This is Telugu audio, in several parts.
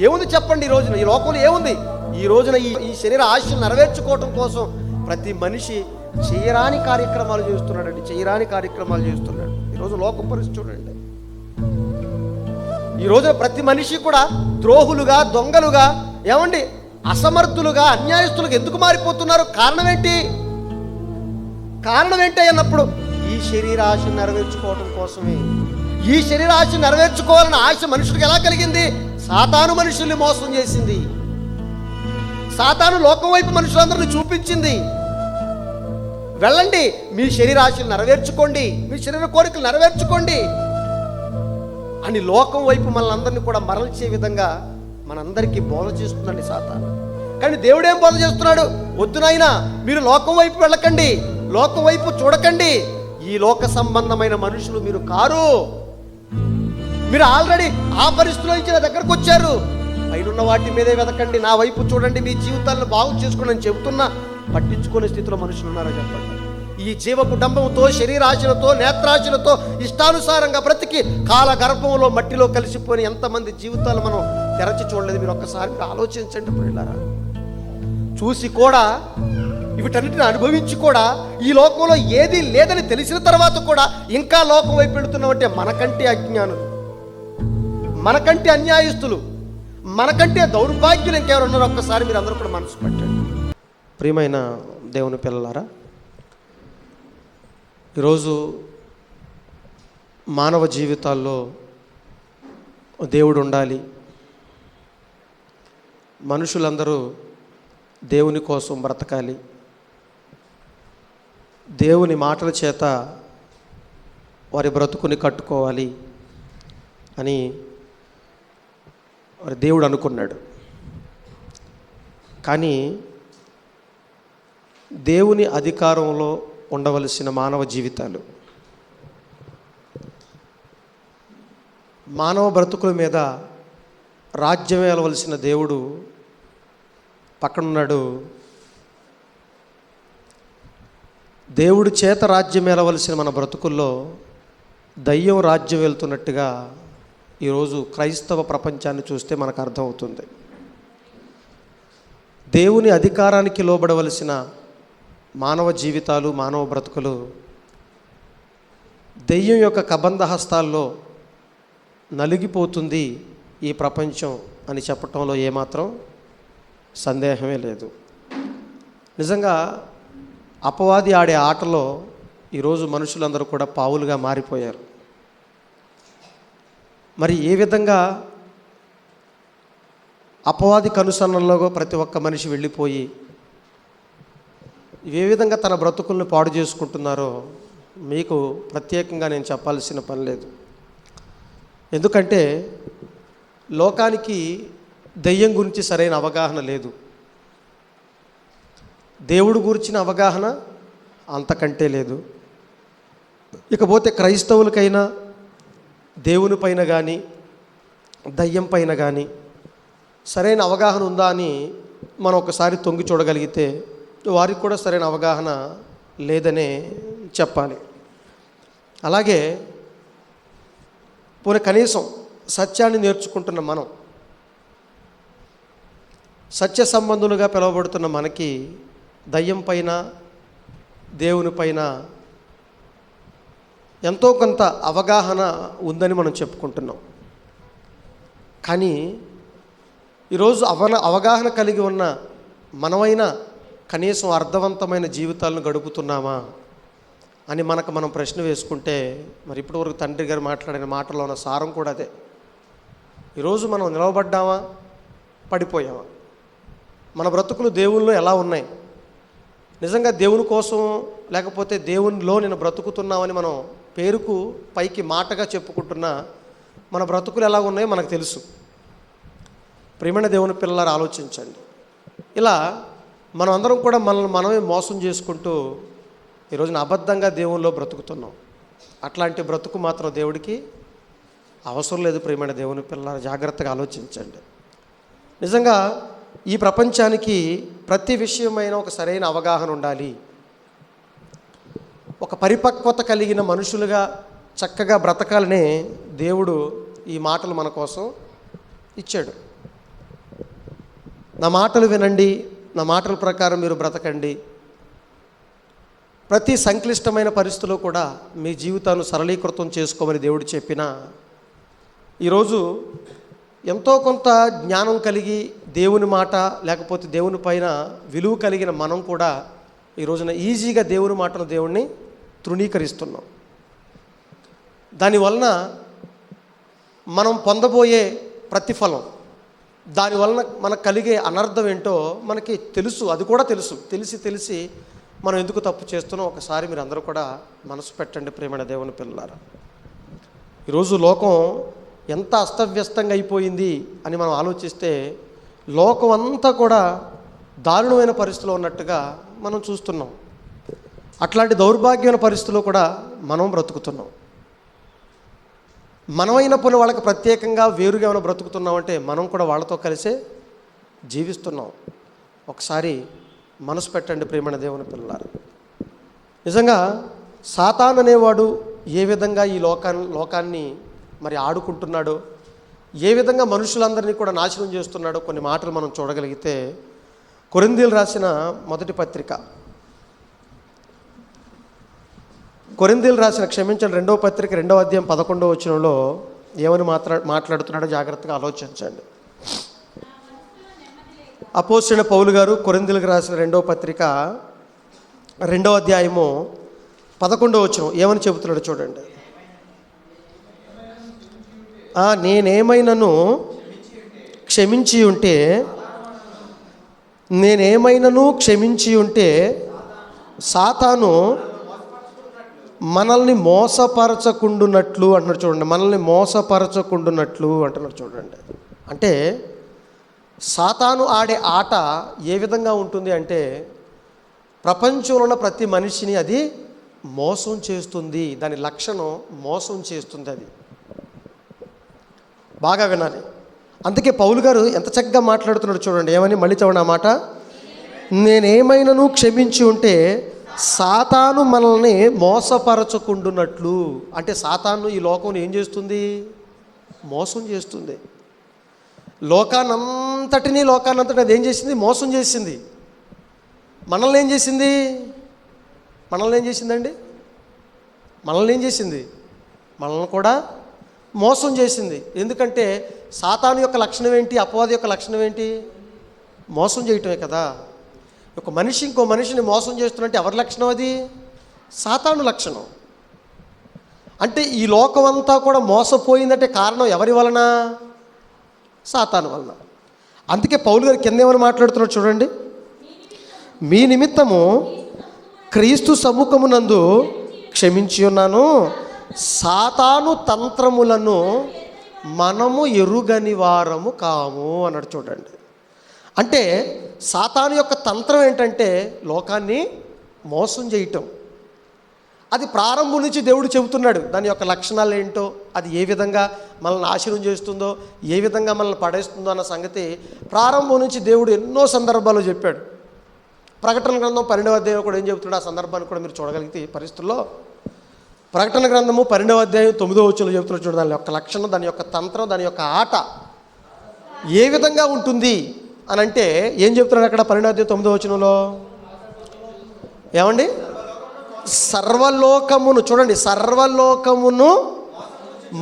ఏముంది చెప్పండి? ఈ రోజున ఈ లోకంలో ఏముంది? ఈ రోజున ఈ శరీర ఆశలు నెరవేర్చుకోవటం కోసం ప్రతి మనిషి చేయరాని కార్యక్రమాలు చేస్తున్నాడండి, చేయరాని కార్యక్రమాలు చేస్తున్నాడు. ఈరోజు లోక పరిస్థితి చూడండి. ఈ రోజున ప్రతి మనిషి కూడా ద్రోహులుగా, దొంగలుగా, ఏమండి, అసమర్థులుగా, అన్యాయస్తులుగా ఎందుకు మారిపోతున్నారు? కారణం ఏంటి? కారణం ఏంటి అన్నప్పుడు ఈ శరీర ఆశ నెరవేర్చుకోవడం కోసమే. ఈ శరీర ఆశ నెరవేర్చుకోవాలన్న ఆశ మనుషులకు ఎలా కలిగింది? సాతాను మనుషుల్ని మోసం చేసింది. సాతాను లోకం వైపు మనుషులందరినీ చూపించింది. వెళ్ళండి, మీ శరీర ఆశలు నెరవేర్చుకోండి, మీ శరీర కోరికలు నెరవేర్చుకోండి అని లోకం వైపు మనల్ని కూడా మరల్చే విధంగా మనందరికీ బోధ చేస్తుందండి సాతాను. కానీ దేవుడేం బోధ చేస్తున్నాడు? వద్దు నాయనా, మీరు లోకం వైపు వెళ్ళకండి, లోకం వైపు చూడకండి. ఈ లోక సంబంధమైన మనుషులు మీరు కారు. మీరు ఆల్రెడీ ఆ పరిస్థితిలో నుంచి నా దగ్గరకు వచ్చారు. పైనున్న వాటి మీదే వెతకండి, నా వైపు చూడండి, మీ జీవితాలను బాగు చేసుకోండి అని చెబుతున్నా పట్టించుకునే స్థితిలో మనుషులు ఉన్నారా చెప్పండి? ఈ జీవ కుటుంబంతో, శరీరాశలతో, నేత్రాశలతో ఇష్టానుసారంగా బ్రతికి కాల గర్భంలో మట్టిలో కలిసిపోయిన ఎంతమంది జీవితాలు మనం తెరచి చూడలేదు? మీరు ఒక్కసారి ఆలోచించండి పిల్లలారా. చూసి కూడా, వీటన్నిటిని అనుభవించి కూడా, ఈ లోకంలో ఏది లేదని తెలిసిన తర్వాత కూడా ఇంకా లోకం వైపు వెళుతున్నామంటే మనకంటే అజ్ఞానులు, మనకంటే అన్యాయస్తులు, మనకంటే దౌర్భాగ్యులు ఇంకెవరు ఉన్నారో ఒక్కసారి మీరు అందరూ కూడా మనసు పెట్టండి. ప్రియమైన దేవుని పిల్లలారా, ఈరోజు మానవ జీవితాల్లో దేవుడు ఉండాలి, మనుషులందరూ దేవుని కోసం బ్రతకాలి, దేవుని మాటల చేత వారి బ్రతుకుని కట్టుకోవాలి అని మరి దేవుడు అనుకున్నాడు. కానీ దేవుని అధికారంలో ఉండవలసిన మానవ జీవితాలు, మానవ బ్రతుకుల మీద రాజ్యం ఏలవలసిన దేవుడు పక్కనున్నాడు. దేవుడి చేత రాజ్యం ఏలవలసిన మన బ్రతుకుల్లో దయ్యం రాజ్యం వెళ్తున్నట్టుగా ఈరోజు క్రైస్తవ ప్రపంచాన్ని చూస్తే మనకు అర్థమవుతుంది. దేవుని అధికారానికి లోబడవలసిన మానవ జీవితాలు, మానవ బ్రతుకులు దెయ్యం యొక్క కబంధ హస్తాల్లో నలిగిపోతుంది ఈ ప్రపంచం అని చెప్పటంలో ఏమాత్రం సందేహమే లేదు. నిజంగా అపవాది ఆడే ఆటలో ఈరోజు మనుషులందరూ కూడా పావులుగా మారిపోయారు. మరి ఏ విధంగా అపవాది కనుసన్నల్లో ప్రతి ఒక్క మనిషి వెళ్ళిపోయి ఏ విధంగా తన బ్రతుకులను పాడు చేసుకుంటున్నారో మీకు ప్రత్యేకంగా నేను చెప్పాల్సిన పని లేదు. ఎందుకంటే లోకానికి దెయ్యం గురించి సరైన అవగాహన లేదు, దేవుడు గురించిన అవగాహన అంతకంటే లేదు. ఇకపోతే క్రైస్తవులకైనా దేవుని పైన కానీ దయ్యం పైన కానీ సరైన అవగాహన ఉందా అని మనం ఒకసారి తొంగి చూడగలిగితే వారికి కూడా సరైన అవగాహన లేదనే చెప్పాలి. అలాగే పోనీ కనీసం సత్యాన్ని నేర్చుకుంటున్న మనం, సత్య సంబంధులుగా పిలువబడుతున్న మనకి దయ్యం పైన దేవుని పైన ఎంతో కొంత అవగాహన ఉందని మనం చెప్పుకుంటున్నాం. కానీ ఈరోజు అవగాహన కలిగి ఉన్న మనమైనా కనీసం అర్థవంతమైన జీవితాలను గడుపుతున్నామా అని మనం ప్రశ్న వేసుకుంటే, మరి ఇప్పటివరకు తండ్రి గారు మాట్లాడిన మాటలో ఉన్న సారం కూడా అదే. ఈరోజు మనం నిలవబడ్డామా, పడిపోయామా? మన బ్రతుకులు దేవునిలో ఎలా ఉన్నాయి? నిజంగా దేవుని కోసం లేకపోతే దేవునిలో నేను బ్రతుకుతున్నామని మనం పేరుకు పైకి మాటగా చెప్పుకుంటున్నా మన బ్రతుకులు ఎలా ఉన్నాయో మనకు తెలుసు. ప్రియమైన దేవుని పిల్లలారా, ఆలోచించండి. ఇలా మనం అందరం కూడా మనమే మోసం చేసుకుంటూ ఈరోజున అబద్ధంగా దేవునిలో బ్రతుకుతున్నాం. అట్లాంటి బ్రతుకు మాత్రం దేవుడికి అవసరం లేదు. ప్రియమైన దేవుని పిల్లలారా, జాగ్రత్తగా ఆలోచించండి. నిజంగా ఈ ప్రపంచానికి ప్రతి విషయమైన ఒక సరైన అవగాహన ఉండాలి. ఒక పరిపక్వత కలిగిన మనుషులుగా చక్కగా బ్రతకాలనే దేవుడు ఈ మాటలు మన కోసం ఇచ్చాడు. నా మాటలు వినండి, నా మాటల ప్రకారం మీరు బ్రతకండి. ప్రతి సంక్లిష్టమైన పరిస్థితుల్లో కూడా మీ జీవితాన్ని సరళీకృతం చేసుకోమని దేవుడు చెప్పినా, ఈరోజు ఎంతో కొంత జ్ఞానం కలిగి దేవుని మాట లేకపోతే దేవుని పైన విలువ కలిగిన మనం కూడా ఈ రోజున ఈజీగా దేవుని మాటను దేవుణ్ణి తృణీకరిస్తున్నాం. దానివలన మనం పొందబోయే ప్రతిఫలం, దానివలన మనకు కలిగే అనర్థం ఏంటో మనకి తెలుసు. అది కూడా తెలిసి మనం ఎందుకు తప్పు చేస్తున్నాం ఒకసారి మీరు అందరూ కూడా మనసు పెట్టండి ప్రియమైన దేవుని పిల్లలారా. ఈరోజు లోకం ఎంత అస్తవ్యస్తంగా అయిపోయింది అని మనం ఆలోచిస్తే లోకం అంతా కూడా దారుణమైన పరిస్థితిలో ఉన్నట్టుగా మనం చూస్తున్నాం. అట్లాంటి దౌర్భాగ్యమైన పరిస్థితుల్లో కూడా మనం బ్రతుకుతున్నాం. మనమైనప్పుడు వాళ్ళకి ప్రత్యేకంగా వేరుగా ఏమైనా బ్రతుకుతున్నామంటే మనం కూడా వాళ్ళతో కలిసే జీవిస్తున్నాం. ఒకసారి మనసు పెట్టండి ప్రియమైన దేవుని పిల్లలారా. నిజంగా సాతాను అనేవాడు ఏ విధంగా ఈ లోకాన్ని మరి ఆడుకుంటున్నాడో, ఏ విధంగా మనుషులందరినీ కూడా నాశనం చేస్తున్నాడో కొన్ని మాటలు మనం చూడగలిగితే, కొరింథీయులకు రాసిన మొదటి పత్రిక, రెండవ పత్రిక 2వ అధ్యాయం 11వ వచనంలో ఏమని మాట్లాడుతున్నాడో జాగ్రత్తగా ఆలోచించండి. అపోస్తలుడైన పౌలు గారు కొరింథీయులకు రాసిన 2వ పత్రిక 2వ అధ్యాయము 11వ వచనం ఏమని చెబుతున్నాడో చూడండి. నేనేమైనాను క్షమించి ఉంటే సాతాను మనల్ని మోసపరచకుండునట్లు అంటున్నాడు చూడండి. మనల్ని మోసపరచకుండునట్లు అంటున్నాడు చూడండి. అంటే సాతాను ఆడే ఆట ఏ విధంగా ఉంటుంది అంటే, ప్రపంచంలో ఉన్న ప్రతి మనిషిని అది మోసం చేస్తుంది. దాని లక్షణం మోసం చేస్తుంది. అది బాగా వినాలి. అందుకే పౌలు గారు ఎంత చక్కగా మాట్లాడుతున్నాడు చూడండి. ఏమని మళ్ళీ చదవండి ఆ మాట. నేనేమైనాను క్షమించి ఉంటే సాతాను మనల్ని మోసపరచకుండునట్లు. అంటే సాతాను ఈ లోకం ఏం చేస్తుంది? మోసం చేస్తుంది. లోకాన్నంతటినీ అది ఏం చేసింది? మోసం చేసింది. మనల్ని ఏం చేసిందండి? మనల్ని కూడా మోసం చేసింది. ఎందుకంటే సాతాను యొక్క లక్షణం ఏంటి? అపవాది యొక్క లక్షణం ఏంటి? మోసం చేయటమే కదా. ఒక మనిషి ఇంకో మనిషిని మోసం చేస్తున్నట్టు ఎవరి లక్షణం అది? సాతాను లక్షణం. అంటే ఈ లోకం అంతా కూడా మోసపోయిందంటే కారణం ఎవరి వలన? సాతాను వలన. అందుకే పౌలు గారు కింద ఏమని మాట్లాడుతున్నాడు చూడండి. మీ నిమిత్తము క్రీస్తు సముఖమునందు క్షమించి ఉన్నాను, సాతాను తంత్రములను మనము ఎరుగని వారము కాము అన్నాడు చూడండి. అంటే సాతాను యొక్క తంత్రం ఏంటంటే లోకాన్ని మోసం చేయటం. అది ప్రారంభం నుంచి దేవుడు చెబుతున్నాడు. దాని యొక్క లక్షణాలు ఏంటో, అది ఏ విధంగా మనల్ని నాశనం చేస్తుందో, ఏ విధంగా మనల్ని పడేస్తుందో అన్న సంగతి ప్రారంభం నుంచి దేవుడు ఎన్నో సందర్భాల్లో చెప్పాడు. ప్రకటన గ్రంథం 12వ అధ్యాయం కూడా ఏం చెబుతున్నాడు ఆ సందర్భాన్ని కూడా మీరు చూడగలిగితే ఈ పరిస్థితుల్లో. ప్రకటన గ్రంథము 12వ అధ్యాయం 9వ వచనంలో చెబుతున్నాడు చూడండి. దాని యొక్క లక్షణం, దాని యొక్క తంత్రం, దాని యొక్క ఆట ఏ విధంగా ఉంటుంది అని అంటే ఏం చెప్తున్నాడు అక్కడ 12వ అధ్యాయం 9వ వచనంలో? ఏమండి? సర్వలోకమును చూడండి, సర్వలోకమును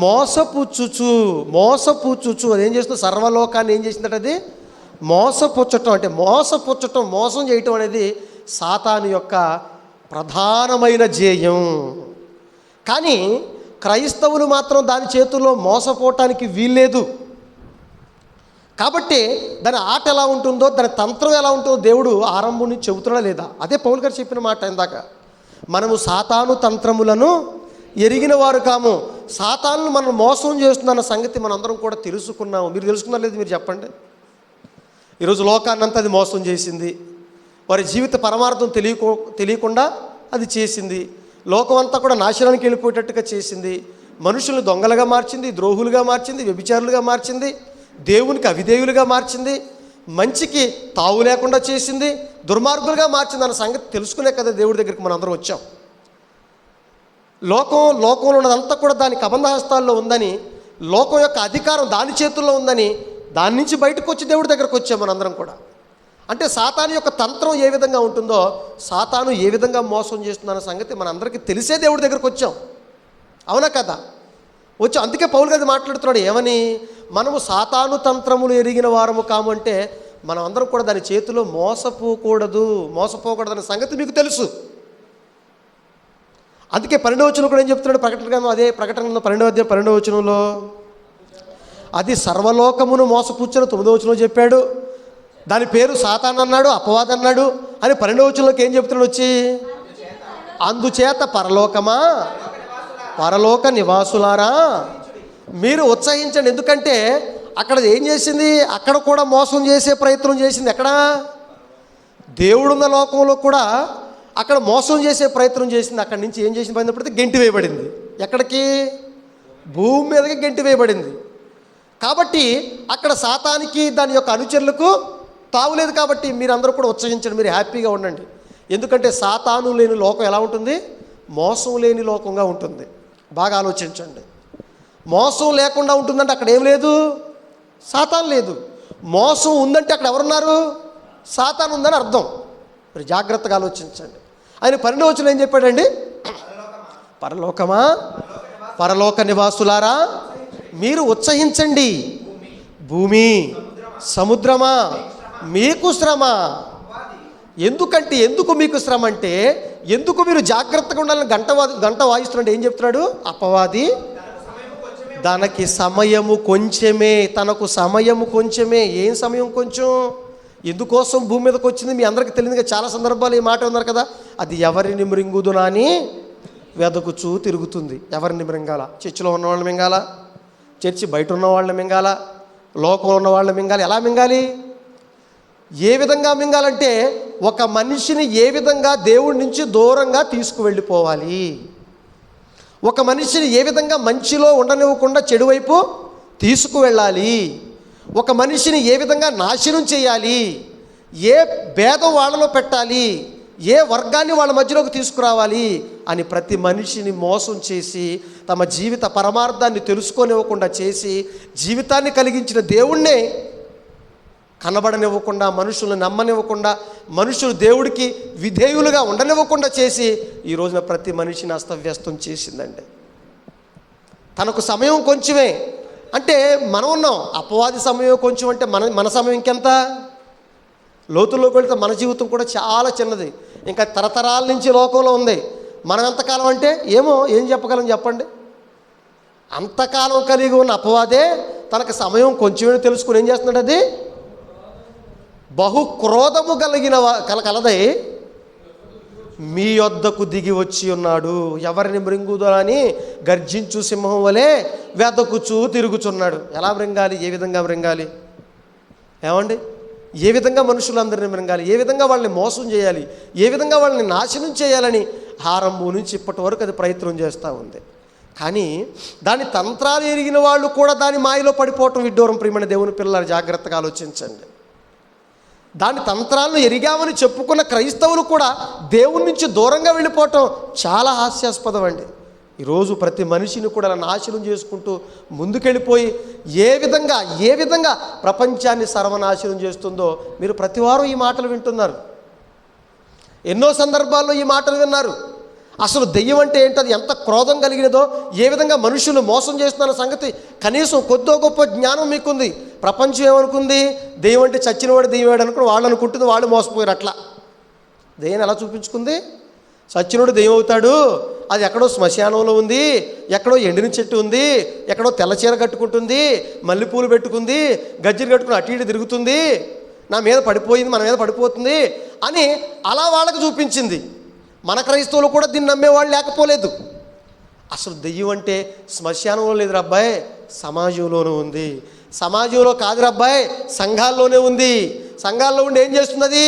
మోసపుచ్చుచు అది ఏం చేస్తుంది? సర్వలోకాన్ని ఏం చేసిందట? అది మోసపుచ్చటం. అంటే మోసం చేయటం అనేది సాతాను యొక్క ప్రధానమైన ధ్యేయం. కానీ క్రైస్తవులు మాత్రం దాని చేతుల్లో మోసపోవటానికి వీల్లేదు. కాబట్టి దాని ఆట ఎలా ఉంటుందో, దాని తంత్రం ఎలా ఉంటుందో దేవుడు ఆరంభం నుంచి చెబుతున్నా లేదా? అదే పౌలు గారు చెప్పిన మాట ఇందాక. మనము సాతాను తంత్రములను ఎరిగిన వారు కాము, సాతాను మనం మోసం చేస్తుందన్న సంగతి మనందరం కూడా తెలుసుకున్నాము. మీరు తెలుసుకున్నారు లేదు? మీరు చెప్పండి. ఈరోజు లోకాన్నంతా అది మోసం చేసింది. వారి జీవిత పరమార్థం తెలియకుండా అది చేసింది. లోకం అంతా కూడా నాశనానికి వెళ్ళిపోయేటట్టుగా చేసింది. మనుషులను దొంగలుగా మార్చింది, ద్రోహులుగా మార్చింది, వ్యభిచారులుగా మార్చింది, దేవునికి అవిధేయులుగా మార్చింది, మంచికి తావు లేకుండా చేసింది, దుర్మార్గులుగా మార్చింది అన్న సంగతి తెలుసుకునే కదా దేవుడి దగ్గరికి మనం అందరం వచ్చాం. లోకంలో ఉన్నదంతా కూడా దాని కబంధ హస్తాల్లో ఉందని, లోకం యొక్క అధికారం దాని చేతుల్లో ఉందని దాని నుంచి బయటకు వచ్చి దేవుడి దగ్గరకు వచ్చాం మనందరం కూడా. అంటే సాతాను యొక్క తంత్రం ఏ విధంగా ఉంటుందో, సాతాను ఏ విధంగా మోసం చేస్తుందన్న సంగతి మనందరికీ తెలిసే దేవుడి దగ్గరకు వచ్చాం. అవునా కదా? వచ్చాం. అందుకే పౌలు గారు మాట్లాడుతున్నాడు ఏమని, మనము సాతాను తంత్రములు ఎరిగిన వారము కాము అంటే మనం అందరం కూడా దాని చేతిలో మోసపోకూడదన్న సంగతి మీకు తెలుసు. అందుకే 12వ వచనం కూడా ఏం చెప్తున్నాడు ప్రకటన గ్రంథం, అదే ప్రకటన 12వ అధ్యాయం 12వ వచనంలో, అది సర్వలోకమును మోసపుచ్చని 9వ వచనంలో చెప్పాడు. దాని పేరు సాతాను అన్నాడు, అపవాది అన్నాడు అని 12వ వచనంలోకి ఏం చెప్తున్నాడు వచ్చి, అందుచేత పరలోక నివాసులారా మీరు ఉత్సహించండి. ఎందుకంటే అక్కడ ఏం చేసింది, అక్కడ కూడా మోసం చేసే ప్రయత్నం చేసింది. ఎక్కడ దేవుడున్న లోకంలో కూడా అక్కడ మోసం చేసే ప్రయత్నం చేసింది. అక్కడి నుంచి ఏం చేసింది పడినప్పటికీ గెంటి వేయబడింది. ఎక్కడికి? భూమి మీదకి గెంటి వేయబడింది. కాబట్టి అక్కడ సాతానికి దాని యొక్క అనుచరులకు తావులేదు. కాబట్టి మీరందరూ కూడా ఉత్సహించండి, మీరు హ్యాపీగా ఉండండి. ఎందుకంటే సాతాను లేని లోకం ఎలా ఉంటుంది? మోసం లేని లోకంగా ఉంటుంది. బాగా ఆలోచించండి. మోసం లేకుండా ఉంటుందంటే అక్కడ ఏం లేదు, సాతాను లేదు. మోసం ఉందంటే అక్కడ ఎవరున్నారు? సాతాను ఉందని అర్థం. మరి జాగ్రత్తగా ఆలోచించండి. ఆయన 12వ వచనం ఏం చెప్పాడండి, పరలోక నివాసులారా మీరు ఉత్సహించండి. భూమి సముద్రమా మీకు శ్రమ. ఎందుకంటే ఎందుకు మీకు శ్రమ అంటే, ఎందుకు మీరు జాగ్రత్తగా ఉండాలని గంట వాయిస్తున్నాడు. ఏం చెప్తున్నాడు? అపవాది తనకి సమయము కొంచెమే, తనకు సమయము కొంచెమే. ఏం సమయం కొంచెం? ఎందుకోసం భూమి మీదకి వచ్చింది మీ అందరికీ తెలియదుగా. చాలా సందర్భాలు ఈ మాట ఉన్నారు కదా, అది ఎవరిని మృంగుదునా అని వెదకుచూ తిరుగుతుంది. ఎవరిని మింగాల? చర్చిలో ఉన్న వాళ్ళని మింగాల, చర్చి బయట ఉన్న వాళ్ళని మింగాల, లోకంలో ఉన్న వాళ్ళని మింగాలి. ఎలా మింగాలి? ఏ విధంగా మింగాలంటే, ఒక మనిషిని ఏ విధంగా దేవుడి నుంచి దూరంగా తీసుకువెళ్ళిపోవాలి, ఒక మనిషిని ఏ విధంగా మంచిలో ఉండనివ్వకుండా చెడు వైపు తీసుకువెళ్ళాలి, ఒక మనిషిని ఏ విధంగా నాశనం చేయాలి, ఏ భేదం వాళ్ళలో పెట్టాలి, ఏ వర్గాన్ని వాళ్ళ మధ్యలోకి తీసుకురావాలి అని ప్రతి మనిషిని మోసం చేసి తమ జీవిత పరమార్థాన్ని తెలుసుకోనివ్వకుండా చేసి జీవితాన్ని కలిగించిన దేవుణ్ణే కనబడనివ్వకుండా, మనుషులను నమ్మనివ్వకుండా, మనుషులు దేవుడికి విధేయులుగా ఉండనివ్వకుండా చేసి ఈ రోజున ప్రతి మనిషిని అస్తవ్యస్తం చేసిందండి. తనకు సమయం కొంచెమే అంటే మనం ఉన్నాం, అపవాది సమయం కొంచెం అంటే మన సమయం ఇంకెంత? లోతుల్లోకి వెళితే మన జీవితం కూడా చాలా చిన్నది. ఇంకా తరతరాల నుంచి లోకంలో ఉంది. మనం ఎంతకాలం అంటే ఏం చెప్పగలం చెప్పండి? అంతకాలం కలిగి ఉన్న అపవాదే తనకు సమయం కొంచెమే తెలుసుకుని ఏం చేస్తున్నాడు? అది బహు క్రోధము కలదై మీ యొద్దకు దిగి వచ్చి ఉన్నాడు. ఎవరిని మృంగుదా అని గర్జించు సింహం వలె వెదకుచూ తిరుగుచున్నాడు. ఎలా మృంగాలి? ఏ విధంగా మృంగాలి? ఏమండి? ఏ విధంగా మనుషులందరినీ మృంగాలి? ఏ విధంగా వాళ్ళని మోసం చేయాలి? ఏ విధంగా వాళ్ళని నాశనం చేయాలని ఆరంభం నుంచి ఇప్పటి వరకు అది ప్రయత్నం చేస్తూ ఉంది. కానీ దాని తంత్రాలు ఎరిగిన వాళ్ళు కూడా దాని మాయలో పడిపోవటం విడ్డూరం. ప్రియమైన దేవుని పిల్లలు జాగ్రత్తగా ఆలోచించండి. దాని తంత్రాలను ఎరిగామని చెప్పుకున్న క్రైస్తవులు కూడా దేవుని నుంచి దూరంగా వెళ్ళిపోవటం చాలా హాస్యాస్పదం అండి. ఈరోజు ప్రతి మనిషిని కూడా నాశనం చేసుకుంటూ ముందుకెళ్ళిపోయి ఏ విధంగా ప్రపంచాన్ని సర్వనాశనం చేస్తుందో మీరు ప్రతివారం ఈ మాటలు వింటున్నారు. ఎన్నో సందర్భాల్లో ఈ మాటలు విన్నారు. అసలు దెయ్యం అంటే ఏంటది, ఎంత క్రోధం కలిగినదో, ఏ విధంగా మనుషులు మోసం చేస్తున్న సంగతి కనీసం కొద్దో గొప్ప జ్ఞానం మీకుంది. ప్రపంచం ఏమనుకుంది? దెయ్యం అంటే చచ్చినవాడు దెయ్యవాడు అనుకుని వాళ్ళు అనుకుంటుంది, వాళ్ళు మోసపోయారు. అట్లా దెయ్యం ఎలా చూపించుకుంది? సచ్చినోడు దెయ్యం అవుతాడు, అది ఎక్కడో శ్మశానంలో ఉంది, ఎక్కడో ఎండిన చెట్టు ఉంది, ఎక్కడో తెల్ల చీర కట్టుకుంటుంది, మల్లెపూలు పెట్టుకుంది, గజ్జలు కట్టుకుని అటు ఇటు తిరుగుతుంది, నా మీద పడిపోయింది, మన మీద పడిపోతుంది అని అలా వాళ్ళకు చూపించింది. మన క్రైస్తవులు కూడా దీన్ని నమ్మేవాళ్ళు లేకపోలేదు. అసలు దెయ్యం అంటే శ్మశానంలో లేదు రబ్బాయ్, సమాజంలోనూ ఉంది. సమాజంలో కాదు రబ్బాయ్, సంఘాల్లోనే ఉంది. సంఘాల్లో ఉండి ఏం చేస్తుంది? అది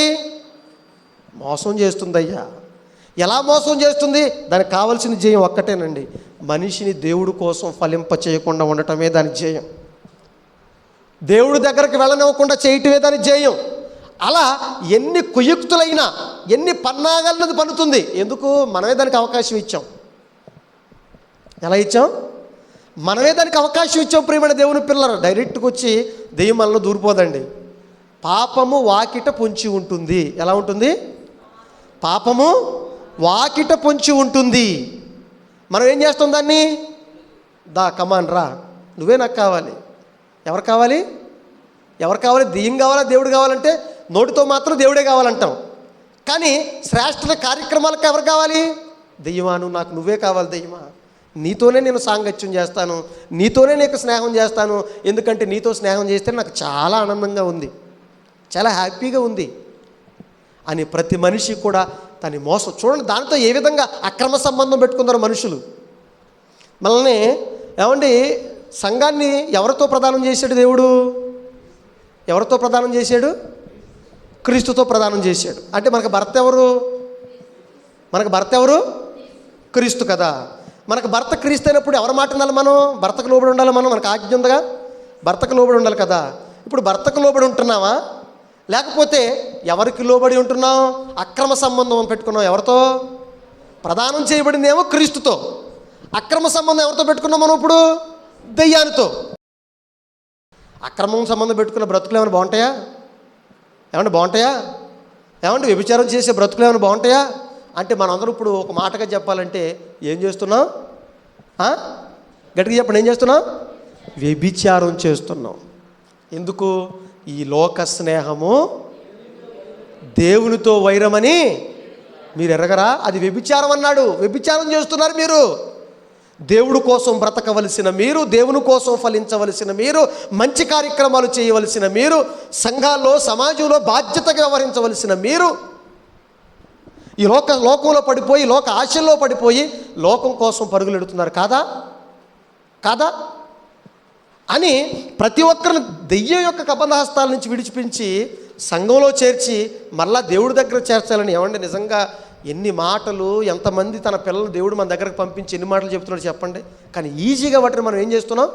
మోసం చేస్తుంది. అయ్యా, ఎలా మోసం చేస్తుంది? దానికి కావాల్సిన జయం ఒక్కటేనండి, మనిషిని దేవుడి కోసం ఫలింప చేయకుండా ఉండటమే దాని జయం. దేవుడి దగ్గరికి వెళ్ళనివ్వకుండా చేయటమే దాని జయం. అలా ఎన్ని కుయుక్తులైనా, ఎన్ని పన్నాగాలన్నది పన్నుతుంది. ఎందుకు? మనమే దానికి అవకాశం ఇచ్చాం. ఎలా ఇచ్చాం? మనమే దానికి అవకాశం ఇచ్చాం. ప్రియమైన దేవుని పిల్లలు, డైరెక్ట్గా వచ్చి దెయ్యం మనలో దూరిపోదండి. పాపము వాకిట పొంచి ఉంటుంది. ఎలా ఉంటుంది? పాపము వాకిట పొంచి ఉంటుంది. మనం ఏం చేస్తాం దాన్ని? దా కమాన్ రా, నువ్వే నాకు కావాలి. ఎవరు కావాలి? ఎవరు కావాలి? దెయ్యం కావాలా దేవుడు కావాలంటే నోటితో మాత్రం దేవుడే కావాలంటాం. కానీ శ్రేష్ఠ కార్యక్రమాలకు ఎవరు కావాలి? దెయ్యమా, నువ్వు నాకు నువ్వే కావాలి. దెయ్యమా, నీతోనే నేను సాంగత్యం చేస్తాను, నీతోనే నీకు స్నేహం చేస్తాను, ఎందుకంటే నీతో స్నేహం చేస్తే నాకు చాలా ఆనందంగా ఉంది, చాలా హ్యాపీగా ఉంది అని ప్రతి మనిషి కూడా తన మోసం చూడండి. దాంతో ఏ విధంగా అక్రమ సంబంధం పెట్టుకున్నారు మనుషులు. మనల్ని ఏమండి, సంఘాన్ని ఎవరితో ప్రదానం చేశాడు దేవుడు? ఎవరితో ప్రదానం చేశాడు? క్రీస్తుతో ప్రదానం చేశాడు. అంటే మనకు భర్త ఎవరు? మనకు భర్త ఎవరు? క్రీస్తు కదా. మనకు భర్త క్రీస్తు అయినప్పుడు ఎవరి మాట ఉండాలి? మనం భర్తకు లోబడి ఉండాలి. మనకు ఆజ్ఞ ఉందిగా, భర్తకు లోబడి ఉండాలి కదా. ఇప్పుడు భర్తకు లోబడి ఉంటున్నావా, లేకపోతే ఎవరికి లోబడి ఉంటున్నాం? అక్రమ సంబంధం పెట్టుకున్నాం. ఎవరితో? ప్రదానం చేయబడిందేమో క్రీస్తుతో. అక్రమ సంబంధం ఎవరితో పెట్టుకున్నాం మనం ఇప్పుడు? దెయ్యానితో. అక్రమం సంబంధం పెట్టుకున్న బ్రతుకులు ఏమైనా బాగుంటాయా? ఏమంటే బాగుంటాయా? ఏమంటే వ్యభిచారం చేసే బ్రతుకులు ఏమైనా బాగుంటాయా? అంటే మనందరూ ఇప్పుడు ఒక మాటగా చెప్పాలంటే ఏం చేస్తున్నాం? గట్టిగా చెప్పండి, ఏం చేస్తున్నాం? వ్యభిచారం చేస్తున్నాం. ఎందుకు? ఈ లోక స్నేహము దేవునితో వైరమని మీరు ఎరగరా? అది వ్యభిచారం అన్నాడు. వ్యభిచారం చేస్తున్నారు మీరు. దేవుడు కోసం బ్రతకవలసిన మీరు, దేవుని కోసం ఫలించవలసిన మీరు, మంచి కార్యక్రమాలు చేయవలసిన మీరు, సంఘాల్లో సమాజంలో బాధ్యతగా వ్యవహరించవలసిన మీరు ఈ లోకంలో పడిపోయి, లోక ఆశల్లో పడిపోయి లోకం కోసం పరుగులు ఎడుతున్నారు కాదా? కాదా అని ప్రతి ఒక్కరిని దెయ్యం యొక్క కబంధహస్తాల నుంచి విడిచిపించి సంఘంలో చేర్చి మళ్ళా దేవుడి దగ్గర చేర్చాలని. ఏమండి నిజంగా ఎన్ని మాటలు, ఎంతమంది తన పిల్లలు దేవుడు మన దగ్గరకు పంపించి ఎన్ని మాటలు చెప్తున్నాడు చెప్పండి. కానీ ఈజీగా వాటిని మనం ఏం చేస్తున్నాం?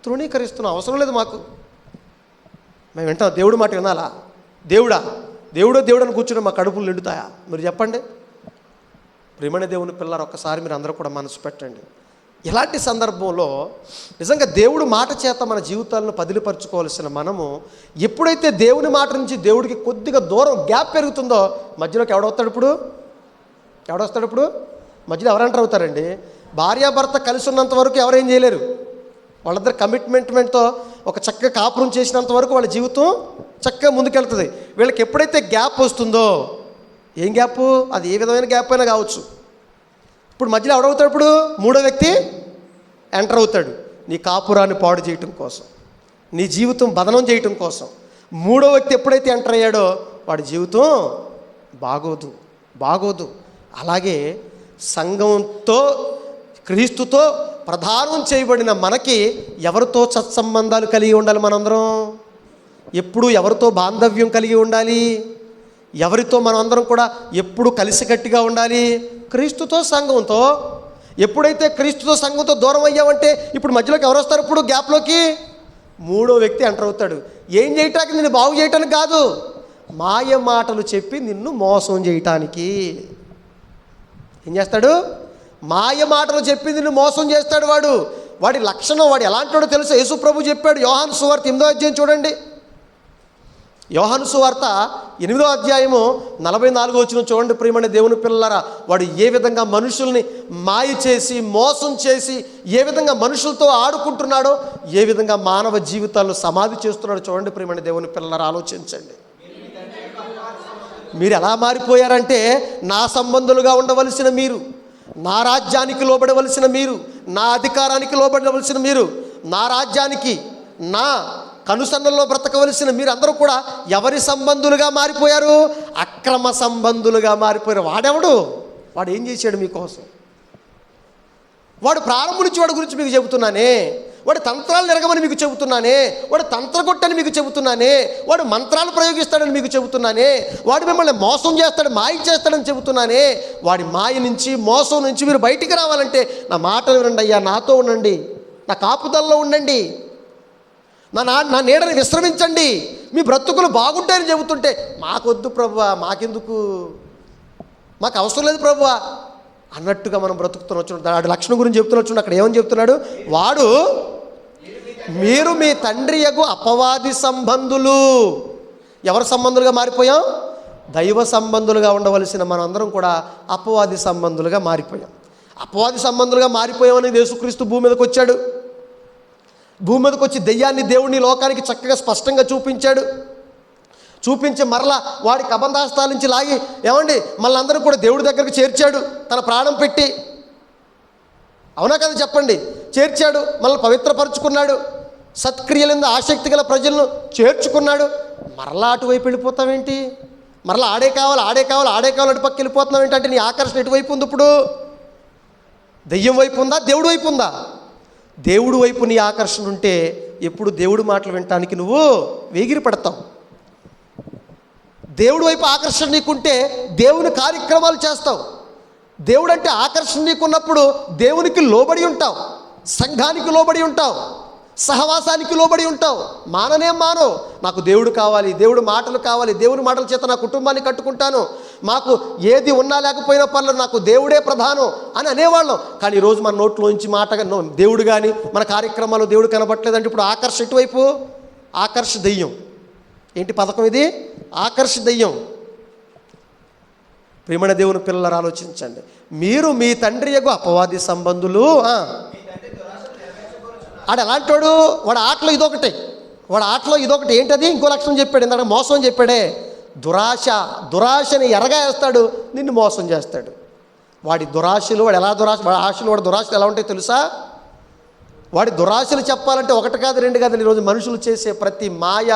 తృణీకరిస్తున్నాం. అవసరం లేదు మాకు. మేము వింటాం, దేవుడి మాట వినాలా? దేవుడా దేవుడో దేవుడు అని కూర్చుని మా కడుపులు నిండుతాయా? మీరు చెప్పండి. ప్రియమైన దేవుని పిల్లలు, ఒక్కసారి మీరు అందరూ కూడా మనసు పెట్టండి. ఇలాంటి సందర్భంలో నిజంగా దేవుడు మాట చేత మన జీవితాలను పదిలిపరచుకోవాల్సిన మనము ఎప్పుడైతే దేవుని మాట నుంచి దేవుడికి కొద్దిగా దూరం గ్యాప్ పెరుగుతుందో మధ్యలోకి ఎవడొస్తాడు ఇప్పుడు? ఎవడొస్తాడు ఇప్పుడు? మధ్యలో ఎవరు ఎంటర్ అవుతారండి? భార్యాభర్త కలిసి ఉన్నంత వరకు ఎవరేం చేయలేరు. వాళ్ళిద్దరు కమిట్మెంట్తో ఒక చక్కగా కాపురం చేసినంత వరకు వాళ్ళ జీవితం చక్కగా ముందుకెళ్తుంది. వీళ్ళకి ఎప్పుడైతే గ్యాప్ వస్తుందో, ఏం గ్యాప్? అది ఏ విధమైన గ్యాప్ అయినా కావచ్చు. ఇప్పుడు మధ్యలో ఎవడవుతాడు? ఇప్పుడు మూడో వ్యక్తి ఎంటర్ అవుతాడు. నీ కాపురాన్ని పాడు చేయటం కోసం, నీ జీవితం బదనం చేయటం కోసం మూడో వ్యక్తి ఎప్పుడైతే ఎంటర్ అయ్యాడో వాడి జీవితం బాగోదు. అలాగే సంఘంతో, క్రీస్తుతో ప్రధానం చేయబడిన మనకి ఎవరితో సత్సంబంధాలు కలిగి ఉండాలి? మనందరం ఎప్పుడు ఎవరితో బాంధవ్యం కలిగి ఉండాలి? ఎవరితో మనం అందరం కూడా ఎప్పుడు కలిసికట్టుగా ఉండాలి? క్రీస్తుతో, సంఘంతో. ఎప్పుడైతే క్రీస్తుతో, సంఘంతో దూరం అయ్యామంటే ఇప్పుడు మధ్యలోకి ఎవరు వస్తారు? ఇప్పుడు గ్యాప్లోకి మూడో వ్యక్తి ఎంటర్ అవుతాడు. ఏం చేయటానికి? నిన్ను బాగు చేయటానికి కాదు, మాయ మాటలు చెప్పి నిన్ను మోసం చేయటానికి. ఏం చేస్తాడు? మాయ మాటలు చెప్పి నిన్ను మోసం చేస్తాడు. వాడి లక్షణం, వాడు ఎలాంటి వాడో తెలుసా? యేసు ప్రభు చెప్పాడు. యోహాను సువార్త 8వ అధ్యాయం చూడండి. యోహాను సువార్త 8వ అధ్యాయము 44వ వచనం చూడండి. ప్రియమైన దేవుని పిల్లలారా, వాడు ఏ విధంగా మనుషుల్ని మాయ చేసి, మోసం చేసి, ఏ విధంగా మనుషులతో ఆడుకుంటున్నాడో, ఏ విధంగా మానవ జీవితాలను సమాధి చేస్తున్నాడో చూడండి. ప్రియమైన దేవుని పిల్లలారా, ఆలోచించండి. మీరు ఎలా మారిపోయారంటే, నా సంబంధులుగా ఉండవలసిన మీరు, నా రాజ్యానికి లోబడవలసిన మీరు, నా అధికారానికి లోబడవలసిన మీరు, నా రాజ్యానికి, నా కనుసన్నల్లో బ్రతకవలసిన మీరు అందరూ కూడా ఎవరి సంబంధులుగా మారిపోయారు? అక్రమ సంబంధులుగా మారిపోయారు. వాడెవడు? వాడు ఏం చేశాడు మీకోసం? వాడు ప్రారంభం నుంచి వాడి గురించి మీకు చెబుతున్నానే. వాడు తంత్రాలు నెరగమని మీకు చెబుతున్నానే. వాడు తంత్రగొట్టని మీకు చెబుతున్నానే. వాడు మంత్రాలు ప్రయోగిస్తాడని మీకు చెబుతున్నానే. వాడు మిమ్మల్ని మోసం చేస్తాడు, మాయ చేస్తాడని చెబుతున్నానే. వాడి మాయ నుంచి, మోసం నుంచి మీరు బయటికి రావాలంటే నా మాటలు వినండి అయ్యా, నాతో ఉండండి, నా కాపుదల్లో ఉండండి, నా నీడని విశ్రమించండి, మీ బ్రతుకులు బాగుంటాయని చెబుతుంటే మాకొద్దు ప్రభువా, మాకెందుకు, మాకు అవసరం లేదు ప్రభువా, అన్నట్టుగా మనం బ్రతుకుతున్న వాడి లక్షణం గురించి చెప్తున్నా. అక్కడ ఏమని చెప్తున్నాడు? వాడు మీరు మీ తండ్రి యగు అపవాది సంబంధులు. ఎవరి సంబంధులుగా మారిపోయాం? దైవ సంబంధులుగా ఉండవలసిన మనం అందరం కూడా అపవాది సంబంధులుగా మారిపోయాం. అపవాది సంబంధులుగా మారిపోయామని యేసుక్రీస్తు భూమి మీదకి వచ్చాడు. భూమి మీదకి వచ్చి దెయ్యాన్ని దేవుడిని లోకానికి చక్కగా స్పష్టంగా చూపించాడు. చూపించి మరలా వాడికి అబంధాస్తాల నుంచి లాగి ఏమండి మళ్ళీ అందరూ కూడా దేవుడి దగ్గరికి చేర్చాడు తన ప్రాణం పెట్టి. అవునా కదా చెప్పండి? చేర్చాడు, మళ్ళీ పవిత్రపరుచుకున్నాడు, సత్క్రియలందు ఆసక్తి గల ప్రజలను చేర్చుకున్నాడు. మరలా అటువైపు వెళ్ళిపోతావేంటి? మరలా ఆడే కావాలి అటు పక్క వెళ్ళిపోతున్నావు ఏంటంటే నీ ఆకర్షణ ఎటువైపు ఉంది? ఇప్పుడు దెయ్యం వైపు ఉందా, దేవుడి వైపు ఉందా? దేవుడి వైపు నీ ఆకర్షణ ఉంటే ఎప్పుడు దేవుడి మాటలు వినటానికి నువ్వు వేగిరి పడతావు. దేవుడి వైపు ఆకర్షణ నీకుంటే దేవుని కార్యక్రమాలు చేస్తావు. దేవుడు అంటే ఆకర్షణ నీకున్నప్పుడు దేవునికి లోబడి ఉంటావు, సంఘానికి లోబడి ఉంటావు, సహవాసానికి లోబడి ఉంటావు. మానవు నాకు దేవుడు కావాలి, దేవుడు మాటలు కావాలి, దేవుని మాటల చేత నా కుటుంబాన్ని కట్టుకుంటాను, మాకు ఏది ఉన్నా లేకపోయినా పర్లేదు నాకు దేవుడే ప్రధానం అని అనేవాళ్ళం. కానీ ఈరోజు మన నోట్లోంచి మాట దేవుడు కానీ మన కార్యక్రమాలు దేవుడు కనబట్టలేదంటే ఇప్పుడు ఆకర్ష ఎటువైపు? ఆకర్ష దెయ్యం. ఏంటి పథకం ఇది? ఆకర్ష దెయ్యం. ప్రియమైన దేవుని పిల్లలు ఆలోచించండి. మీరు మీ తండ్రి యగు అపవాది సంబంధులు. ఆడు ఎలాంటోడు? వాడు ఆటలో ఇదొకటి. ఏంటది? ఇంకో లక్షణం చెప్పాడు. ఇందాక మోసం చెప్పాడే, దురాశని ఎరగా వేస్తాడు, నిన్ను మోసం చేస్తాడు. వాడి దురాశలు వాడి దురాశలు ఎలా ఉంటాయో తెలుసా? వాడి దురాశలు చెప్పాలంటే ఒకటి కాదు రెండు కాదు. ఈరోజు మనుషులు చేసే ప్రతి మాయ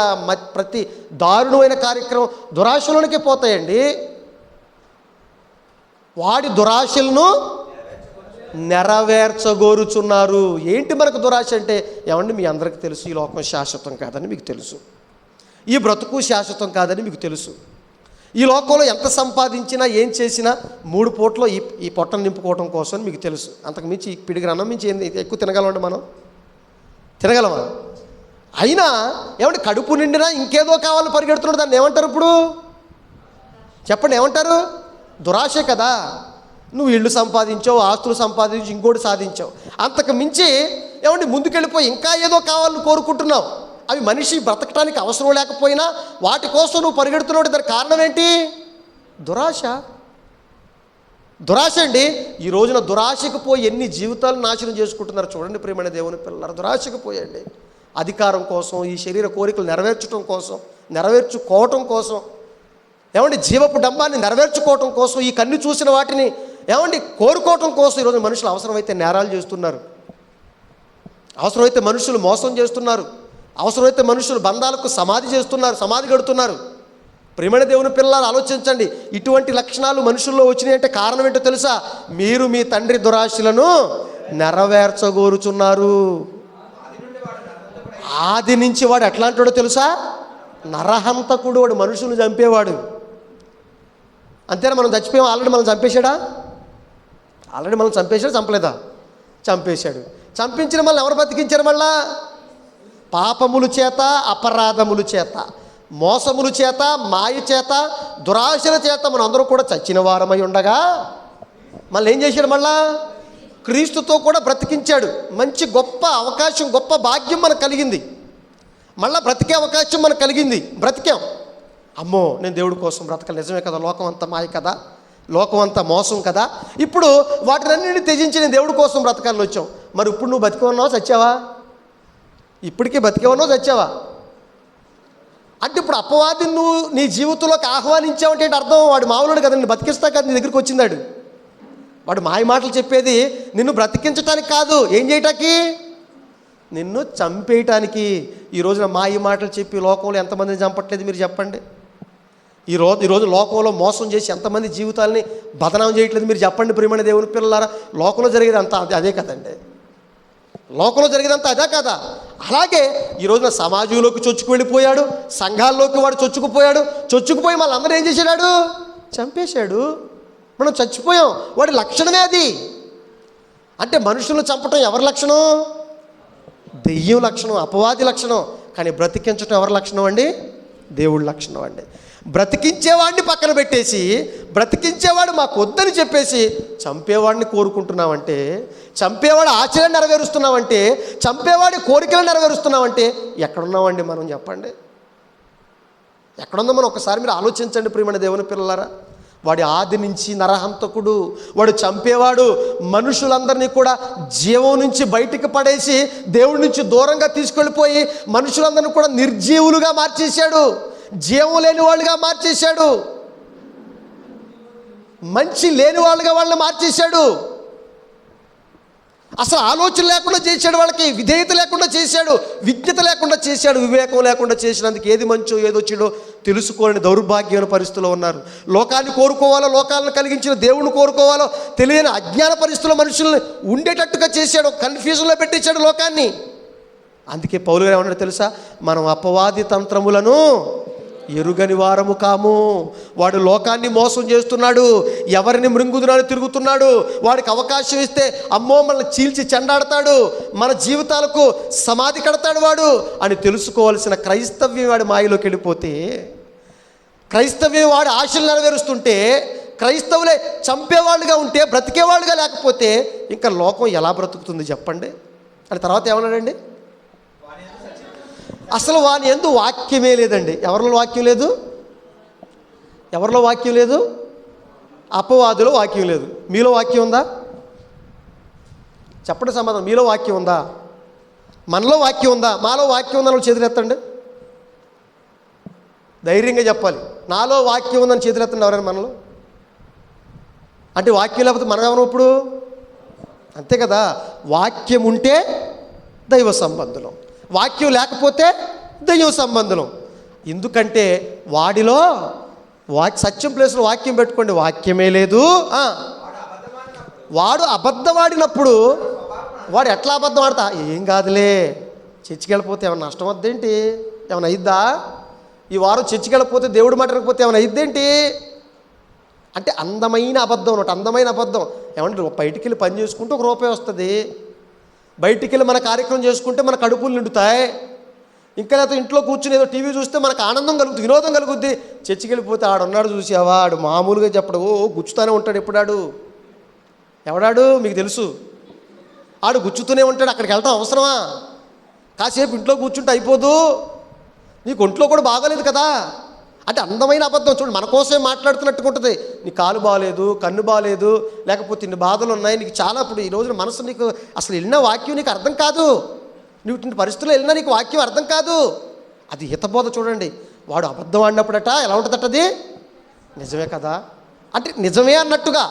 ప్రతి దారుణమైన కార్యక్రమం దురాశలోనికే పోతాయండి. వాడి దురాశలను నెరవేర్చగోరుచున్నారు. ఏంటి మనకు దురాశ అంటే? ఏమండి మీ అందరికీ తెలుసు ఈ లోకం శాశ్వతం కాదని మీకు తెలుసు, ఈ బ్రతుకు శాశ్వతం కాదని మీకు తెలుసు. ఈ లోకంలో ఎంత సంపాదించినా ఏం చేసినా 3 పూటలో ఈ పొట్టను నింపుకోవడం కోసం మీకు తెలుసు. అంతకు మించి పిడిగిన అన్నం మించి ఎక్కువ తినగలమండి మనం? తినగలమా? అయినా ఏమంటే కడుపు నిండినా ఇంకేదో కావాలని పరిగెడుతున్నాడు. దాన్ని ఏమంటారు ఇప్పుడు? చెప్పండి, ఏమంటారు? దురాశే కదా. నువ్వు ఇళ్ళు సంపాదించావు, ఆస్తులు సంపాదించి ఇంకోటి సాధించావు, అంతకు మించి ఏమండి ముందుకెళ్ళిపోయి ఇంకా ఏదో కావాలని కోరుకుంటున్నావు. అవి మనిషి బ్రతకటానికి అవసరం లేకపోయినా వాటి కోసం నువ్వు పరిగెడుతున్నావు. దానికి కారణం ఏంటి? దురాశ అండి. ఈ రోజున దురాశకు పోయి ఎన్ని జీవితాలు నాశనం చేసుకుంటున్నారు చూడండి ప్రియమైన దేవుని పిల్లలు. దురాశకు పోయండి. అధికారం కోసం, ఈ శరీర కోరికలు నెరవేర్చుకోవటం కోసం, ఏమండి జీవపు డంబాన్ని నెరవేర్చుకోవటం కోసం, ఈ కన్ను చూసిన వాటిని ఏమండి కోరుకోవటం కోసం ఈరోజు మనుషులు అవసరమైతే నేరాలు చేస్తున్నారు, అవసరమైతే మనుషులు మోసం చేస్తున్నారు, అవసరమైతే మనుషులు బంధాలకు సమాధి కడుతున్నారు. ప్రియమైన దేవుని పిల్లలు ఆలోచించండి. ఇటువంటి లక్షణాలు మనుషుల్లో వచ్చినాయి అంటే కారణం ఏంటో తెలుసా? మీరు మీ తండ్రి దురాశలను నెరవేర్చగోరుచున్నారు. ఆది నుంచి వాడు ఎట్లాంటాడో తెలుసా? నరహంతకుడు. వాడు మనుషులను చంపేవాడు. అంతేనా? మనం చచ్చిపోయాం, ఆల్రెడీ మనం చంపేశాడా? చంపలేదా? చంపేశాడు. చంపించిన మళ్ళీ ఎవరు బతికించారు? మళ్ళా పాపముల చేత, అపరాధముల చేత, మోసముల చేత, మాయ చేత, దురాశల చేత మనం అందరూ కూడా చచ్చిన వారమై ఉండగా మళ్ళీ ఏం చేశాడు? మళ్ళా క్రీస్తుతో కూడా బ్రతికించాడు. మంచి గొప్ప అవకాశం, గొప్ప భాగ్యం మనకు కలిగింది. మళ్ళీ బ్రతికే అవకాశం మనకు కలిగింది. బ్రతికాం. అమ్మో నేను దేవుడి కోసం బ్రతకాలి, నిజమే కదా, లోకం అంతా మాయ కదా, లోకం అంతా మోసం కదా, ఇప్పుడు వాటినన్నింటినీ త్యజించి నేను దేవుడి కోసం బ్రతకాలని వచ్చాం. మరి ఇప్పుడు నువ్వు బతికే ఉన్నావా చచ్చావా? ఇప్పటికీ బతికే ఉన్నావు చచ్చావా? అంటే ఇప్పుడు అపవాదిని నువ్వు నీ జీవితంలోకి ఆహ్వానించావంటే అర్థం వాడు మామూలుడు కదా, నిన్ను బతికిస్తా కదా నీ దగ్గరికి వచ్చిందాడు. వాడు మాయ మాటలు చెప్పేది నిన్ను బ్రతికించటానికి కాదు, ఏం చేయటానికి? నిన్ను చంపేయటానికి. ఈ రోజున మాయ మాటలు చెప్పి లోకంలో ఎంతమందిని చంపట్లేదు మీరు చెప్పండి? ఈరోజు లోకంలో మోసం చేసి ఎంతమంది జీవితాలని బదనాం చేయట్లేదు మీరు చెప్పండి ప్రియమైన దేవుని పిల్లలారా? లోకంలో జరిగేదంతా అదే కదండి. లోకంలో జరిగేదంతా అదే కదా. అలాగే ఈ రోజున సమాజంలోకి చొచ్చుకు వెళ్ళిపోయాడు, సంఘాల్లోకి వాడు చొచ్చుకుపోయి మళ్ళీ అందరూ ఏం చేశాడు? చంపేశాడు. మనం చచ్చిపోయాం. వాడి లక్షణమే అది. అంటే మనుషులను చంపటం ఎవరి లక్షణం? దెయ్యం లక్షణం, అపవాది లక్షణం. కానీ బ్రతికించటం ఎవరి లక్షణం అండి? దేవుడి లక్షణం అండి. బ్రతికించేవాడిని పక్కన పెట్టేసి, బ్రతికించేవాడు మాకు వద్దని చెప్పేసి చంపేవాడిని కోరుకుంటున్నామంటే, చంపేవాడు ఆశలను నెరవేరుస్తున్నామంటే, చంపేవాడి కోరికలు నెరవేరుస్తున్నామంటే ఎక్కడున్నామండి మనం? చెప్పండి, ఎక్కడుందో మనం ఒకసారి మీరు ఆలోచించండి ప్రియమైన దేవుని పిల్లలారా. వాడి ఆది నుంచి నరహంతకుడు, వాడు చంపేవాడు. మనుషులందరినీ కూడా జీవం నుంచి బయటికి పడేసి దేవుడి నుంచి దూరంగా తీసుకెళ్ళిపోయి మనుషులందరినీ కూడా నిర్జీవులుగా మార్చేశాడు, జీవం లేని వాళ్ళుగా మార్చేశాడు, మంచి లేని వాళ్ళుగా వాళ్ళని మార్చేశాడు. అసలు ఆలోచన లేకుండా చేశాడు, వాళ్ళకి విధేయత లేకుండా చేశాడు, విజ్ఞత లేకుండా చేశాడు, వివేకం లేకుండా చేసినందుకు ఏది మంచో ఏదో చెడో తెలుసుకోలేని దౌర్భాగ్యమైన పరిస్థితిలో ఉన్నారు. లోకాన్ని కోరుకోవాలో, లోకాలను కలిగించిన దేవుణ్ణి కోరుకోవాలో తెలియని అజ్ఞాన పరిస్థితుల్లో మనుషుల్ని ఉండేటట్టుగా చేశాడు, కన్ఫ్యూజన్లో పెట్టించాడు లోకాన్ని. అందుకే పౌలు గారు ఏమన్నాడు తెలుసా? మనం అపవాది తంత్రములను ఎరుగని వారము కాము. వాడు లోకాన్ని మోసం చేస్తున్నాడు, ఎవరిని మృంగుదునని తిరుగుతున్నాడు. వాడికి అవకాశం ఇస్తే అమ్మో మనల్ని చీల్చి చెండాడతాడు, మన జీవితాలకు సమాధి కడతాడు వాడు అని తెలుసుకోవాల్సిన క్రైస్తవ్యం వాడి మాయలోకి వెళ్ళిపోతే, క్రైస్తవ్యం వాడి ఆశలు నెరవేరుస్తుంటే, క్రైస్తవులే చంపేవాళ్ళుగా ఉంటే, బ్రతికేవాళ్ళుగా లేకపోతే ఇంకా లోకం ఎలా బ్రతుకుతుంది చెప్పండి అని తర్వాత ఏమన్నాడండి? అసలు వాని యందు వాక్యమే లేదండి. ఎవరిలో వాక్యం లేదు? ఎవరిలో వాక్యం లేదు? అపవాదులో వాక్యం లేదు. మీలో వాక్యం ఉందా? చెప్పండి సమాధానం. మీలో వాక్యం ఉందా? మనలో వాక్యం ఉందా? మాలో వాక్యం ఉందని వాళ్ళు చేతులెత్తండి. ధైర్యంగా చెప్పాలి. నాలో వాక్యం ఉందని చేతులెత్తండి ఎవరైనా మనలో. అంటే వాక్యం లేకపోతే మనం ఏమన్నా ఇప్పుడు? అంతే కదా. వాక్యం ఉంటే దైవ సంబంధులం, వాక్యం లేకపోతే దైవ సంబంధం. ఎందుకంటే వాడిలో సత్యం ప్లేస్లో వాక్యం పెట్టుకోండి, వాక్యమే లేదు. వాడు అబద్ధమాడినప్పుడు వాడు ఎట్లా అబద్ధం ఆడతా? ఏం కాదులే, చర్చికి వెళ్ళిపోతే ఏమన్నా నష్టం వద్దేంటి? ఏమైనా అయిద్దా? ఈ వారం చర్చికి వెళ్ళిపోతే దేవుడు మాట వినకపోతే ఏమైనా అయిద్దేంటి? అంటే అందమైన అబద్ధం అన్నట్టు. అందమైన అబద్ధం ఏమంటే బయటికి వెళ్ళి పని చేసుకుంటే ₹1 వస్తుంది, బయటికి వెళ్ళి మన కార్యక్రమం చేసుకుంటే మన కడుపులు నిండుతాయి, ఇంకా లేకపోతే ఇంట్లో కూర్చుని ఏదో టీవీ చూస్తే మనకు ఆనందం కలుగుతుంది, వినోదం కలుగుద్ది. చర్చికి వెళ్ళిపోతే ఆడున్నాడు చూసావా, ఆడు మామూలుగా చెప్పడు, గుచ్చుతూనే ఉంటాడు. ఎప్పుడాడు ఎవడాడు మీకు తెలుసు, ఆడు గుచ్చుతూనే ఉంటాడు. అక్కడికి వెళ్తాం అవసరమా? కాసేపు ఇంట్లో కూర్చుంటే అయిపోదు, నీకు ఒంట్లో కూడా బాగోలేదు కదా. అంటే అందమైన అబద్ధం. చూడండి, మన కోసమే మాట్లాడుతున్నట్టుగా ఉంటుంది. నీ కాలు బాగాలేదు, కన్ను బాగాలేదు, లేకపోతే ఇన్ని బాధలు ఉన్నాయి నీకు చాలా. ఇప్పుడు ఈ రోజున మనసు నీకు అసలు వెళ్ళిన వాక్యం నీకు అర్థం కాదు, నువ్వు ఇన్ని పరిస్థితుల్లో వెళ్ళినా నీకు వాక్యం అర్థం కాదు. అది హితబోధ. చూడండి, వాడు అబద్ధం ఆడినప్పుడట ఎలా ఉంటుందట? అది నిజమే కదా. అంటే నిజమే అన్నట్టుగా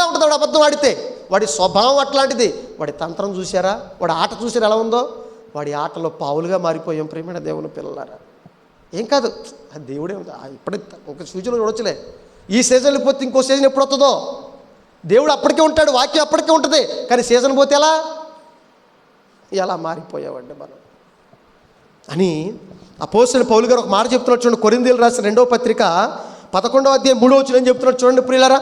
ఉంటుంది వాడు అబద్ధం ఆడితే. వాడి స్వభావం అట్లాంటిది. వాడి తంత్రం చూసారా, వాడి ఆట చూసారా ఎలా ఉందో? వాడి ఆటలో పావులుగా మారిపోయాం ప్రియమైన దేవుని పిల్లలారా. ఏం కాదు, అది దేవుడే ఉంది. ఇప్పుడే ఒక సూచన చూడొచ్చులే. ఈ సీజన్ పోతే ఇంకో సీజన్ ఎప్పుడు వస్తుందో? దేవుడు అప్పటికే ఉంటాడు, వాక్యం అప్పటికే ఉంటుంది. కానీ సీజన్ పోతే ఎలా మారిపోయావండి మనం అని అపోస్తలుడైన పౌలు గారు ఒక మాట చెప్తున్నాడు చూడండి. కొరింథీయులకు రాసిన 2వ పత్రిక 11వ అధ్యాయం 3వ వచనం ఏం చెప్తున్నాడు చూడండి ప్రియులారా.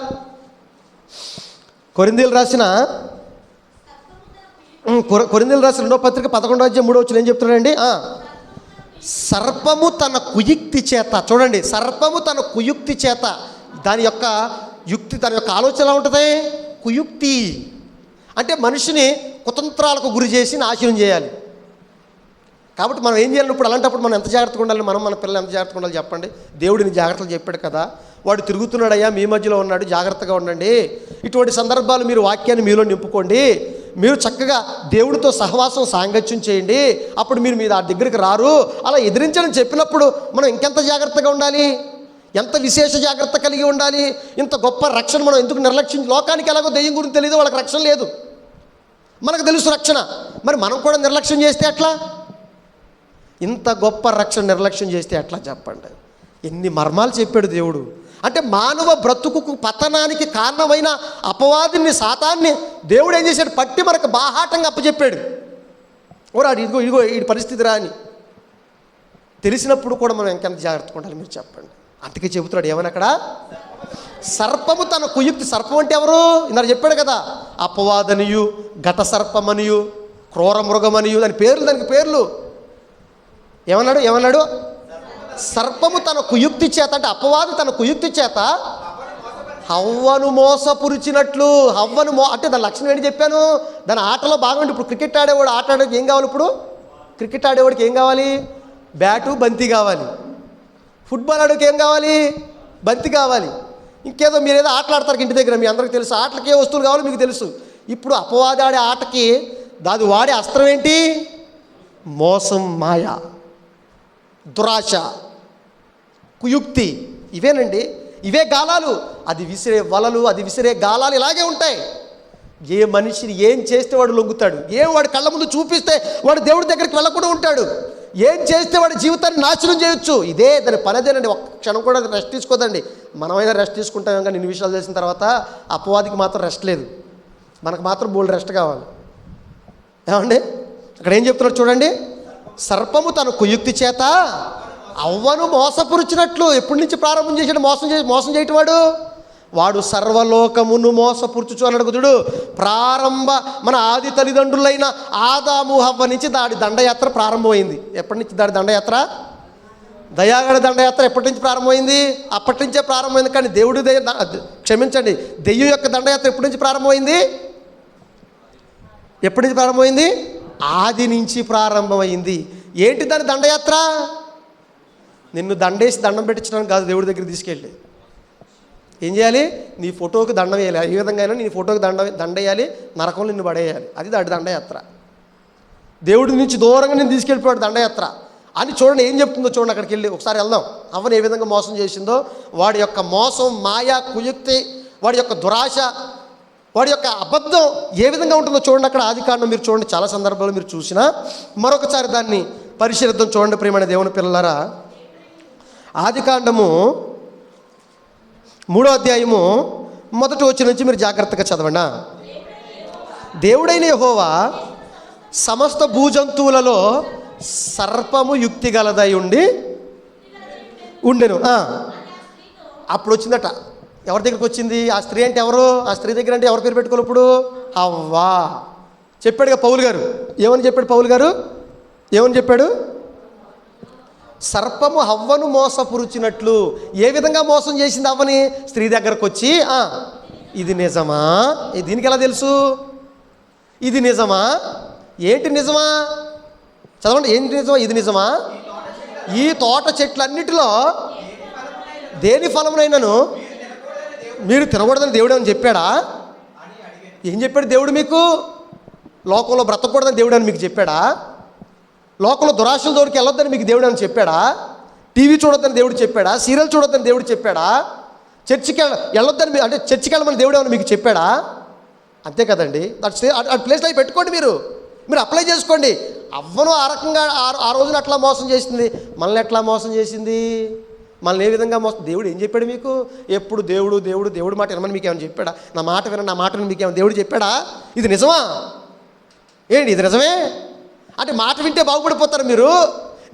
కొరింథీయులకు రాసిన 2వ పత్రిక 11వ అధ్యాయం 3వ వచనం ఏం చెప్తున్నాడండి? సర్పము తన కుయుక్తి చేత, చూడండి, సర్పము తన కుయుక్తి చేత, దాని యొక్క యుక్తి, దాని యొక్క ఆలోచన ఎలా ఉంటుంది? కుయుక్తి అంటే మనిషిని కుతంత్రాలకు గురి చేసి నాశనం చేయాలి. కాబట్టి మనం ఏం చేయాలి ఇప్పుడు? అలాంటప్పుడు మనం ఎంత జాగ్రత్తగా ఉండాలి? మన పిల్లలు ఎంత జాగ్రత్తగా ఉండాలి చెప్పండి? దేవుడిని జాగ్రత్తలు చెప్పాడు కదా. వాడు తిరుగుతున్నాడయ్యా, మీ మధ్యలో ఉన్నాడు, జాగ్రత్తగా ఉండండి. ఇటువంటి సందర్భాలు మీరు వాక్యాన్ని మీలో నింపుకోండి. మీరు చక్కగా దేవుడితో సహవాసం సాంగత్యం చేయండి. అప్పుడు మీరు ఆ దగ్గరికి రారు. అలా ఎదిరించని చెప్పినప్పుడు మనం ఇంకెంత జాగ్రత్తగా ఉండాలి, ఎంత విశేష జాగ్రత్త కలిగి ఉండాలి. ఇంత గొప్ప రక్షణ మనం ఎందుకు నిర్లక్ష్యం? లోకానికి ఎలాగో దెయ్యం గురించి తెలియదు, వాళ్ళకి రక్షణ లేదు, మనకు తెలుసు రక్షణ. మరి మనం కూడా నిర్లక్ష్యం చేస్తే ఎట్లా? ఇంత గొప్ప రక్షణ నిర్లక్ష్యం చేస్తే ఎట్లా చెప్పండి? ఎన్ని మర్మాలు చెప్పాడు దేవుడు. అంటే మానవ బ్రతుకుకు పతనానికి కారణమైన అపవాదిని, సాతాన్ని దేవుడు ఏం చేశాడు? పట్టి మనకు బాహాటంగా అప్పచెప్పాడు. ఓరాడు ఇదిగో ఈ పరిస్థితి రా అని తెలిసినప్పుడు కూడా మనం ఇంకెంత జాగ్రత్తగా ఉండాలి మీరు చెప్పండి? అందుకే చెబుతున్నాడు ఏమని అక్కడ, సర్పము తన కుయుక్తి. సర్పం అంటే ఎవరు? ఇందాక చెప్పాడు కదా, అపవాదనియు, ఘట సర్పమనియు, క్రూర మృగమనియు, దానికి పేర్లు. ఏమన్నాడు? సర్పము తన కుయుక్తి చేత, అంటే అపవాది తన కుయుక్తి చేత హవ్వను మోసపురిచినట్లు. అంటే దాని లక్షణం ఏంటి చెప్పాను, దాని ఆటలో బాగుండి. ఇప్పుడు క్రికెట్ ఆడేవాడు ఆట ఆడేకి ఏం కావాలి? ఇప్పుడు క్రికెట్ ఆడేవాడికి ఏం కావాలి? బ్యాటు బంతి కావాలి. ఫుట్బాల్ ఆడేకి ఏం కావాలి? బంతి కావాలి. ఇంకేదో మీరు ఏదో ఆటలు ఆడతారు ఇంటి దగ్గర, మీ అందరికీ తెలుసు. ఆటలకి ఏ వస్తువులు కావాలో మీకు తెలుసు. ఇప్పుడు అపవాది ఆడే ఆటకి దాని వాడే అస్త్రం ఏంటి? మోసం, మాయ, దురాశ, కుయుక్తి. ఇవేనండి, ఇవే గాలాలు. అది విసిరే వలలు, అది విసిరే గాలాలు ఇలాగే ఉంటాయి. ఏ మనిషిని ఏం చేస్తే వాడు లొంగుతాడు, వాడి కళ్ళ ముందు చూపిస్తే వాడు దేవుడి దగ్గరికి వెళ్ళకుండా ఉంటాడు, ఏం చేస్తే వాడి జీవితాన్ని నాశనం చేయొచ్చు. ఇదే దాని పనిదేనండి. ఒక్క క్షణం కూడా రెస్ట్ తీసుకోదండి. మనమైనా రెస్ట్ తీసుకుంటాం, కానీ ఇన్ని విషయాలు చేసిన తర్వాత అపవాదికి మాత్రం రెస్ట్ లేదు. మనకు మాత్రం బోల్డ్ రెస్ట్ కావాలి. ఏమండి అక్కడ ఏం చెప్తున్నాడు చూడండి. సర్పము తన కుయుక్తి చేత అవ్వను మోసపురిచినట్లు. ఎప్పటి నుంచి ప్రారంభం చేసాడు మోసం చేయటం? వాడు సర్వలోకమును మోసపురుచుచు అన్నాడు కుదుడు. మన ఆది తల్లిదండ్రులైన ఆదాము హవ్వ నుంచి దాడి దండయాత్ర ప్రారంభమైంది. ఎప్పటి నుంచి దాడి దండయాత్ర? దయాగడ దండయాత్ర ఎప్పటి నుంచి ప్రారంభమైంది? అప్పటి నుంచే ప్రారంభమైంది. కానీ దెయ్యం యొక్క దండయాత్ర ఎప్పటి నుంచి ప్రారంభమైంది? ఎప్పటి నుంచి ప్రారంభమైంది? ఆది నుంచి ప్రారంభమైంది. ఏంటి దాని దండయాత్ర? నిన్ను దండేసి దండం పెట్టించడానికి కాదు, దేవుడి దగ్గర తీసుకెళ్ళి ఏం చేయాలి? నీ ఫోటోకి దండం వేయాలి. ఏ విధంగా అయినా నీ ఫోటోకి దండేయాలి, నరకంలో నిన్ను పడేయాలి. అది దాడి దండయాత్ర. దేవుడి నుంచి దూరంగా నేను తీసుకెళ్ళిపోయాడు దండయాత్ర అని. చూడండి ఏం చెప్తుందో చూడండి. అక్కడికి వెళ్ళి ఒకసారి వెళ్దాం. అవ్వను ఏ విధంగా మోసం చేసిందో, వాడి యొక్క మోసం, మాయ, కుయుక్తి, వాడి యొక్క దురాశ, వాడి యొక్క అబద్ధం ఏ విధంగా ఉంటుందో చూడండి. అక్కడ ఆదికాండం మీరు చూడండి, చాలా సందర్భాలు మీరు చూసినా మరొకసారి దాన్ని పరిశీలిద్దాం. చూడండి ప్రియమైన దేవుని పిల్లలారా, ఆదికాండము 3వ అధ్యాయము 1వ వచనం నుంచి మీరు జాగ్రత్తగా చదవండి. దేవుడైన యెహోవా సమస్త భూజంతువులలో సర్పము యుక్తి గలదై ఉండెను. అప్పుడు వచ్చిందట. ఎవరి దగ్గరికి వచ్చింది? ఆ స్త్రీ అంటే ఎవరు? ఆ స్త్రీ దగ్గర అంటే ఎవరి పేరు పెట్టుకోవాలి ఇప్పుడు? హవ్వా. చెప్పాడుగా పౌలు గారు. ఏమని చెప్పాడు పౌలు గారు? ఏమని చెప్పాడు? సర్పము హవ్వను మోసపురుచినట్లు. ఏ విధంగా మోసం చేసింది అవ్వని? స్త్రీ దగ్గరకు వచ్చి, ఇది నిజమా? దీనికి ఎలా తెలుసు ఇది నిజమా? ఏంటి నిజమా? చదవండి. ఏంటి నిజమా? ఇది నిజమా? ఈ తోట చెట్లన్నిటిలో దేని ఫలమునైనను మీరు తినకూడదని దేవుడు ఏమని చెప్పాడా? ఏం చెప్పాడు దేవుడు మీకు? లోకంలో బ్రతకూడదని దేవుడు అని మీకు చెప్పాడా? లోకంలో దురాశల దొరికి వెళ్ళొద్దని మీకు దేవుడు అని చెప్పాడా? టీవీ చూడొద్దని దేవుడు చెప్పాడా? సీరియల్ చూడొద్దని దేవుడు చెప్పాడా? చర్చికి వెళ్ళొద్దని, అంటే చర్చికి వెళ్ళమని దేవుడు ఏమని మీకు చెప్పాడా? అంతే కదండి. ఆ ప్లేస్లో అవి పెట్టుకోండి. మీరు అప్లై చేసుకోండి. అవ్వను ఆ రకంగా ఆ రోజున అట్లా మోసం చేసింది. మనల్ని ఎట్లా మోసం చేసింది? మనల్ని ఏ విధంగా మోసం? దేవుడు ఏం చెప్పాడు మీకు? ఎప్పుడు దేవుడు మాట వినమని మీకు ఏమైనా చెప్పాడా? నా మాట వినని మీకు ఏమైనా దేవుడు చెప్పాడా? ఇది నిజమా? ఏంటి ఇది నిజమే అంటే మాట వింటే బాగుపడిపోతారా మీరు?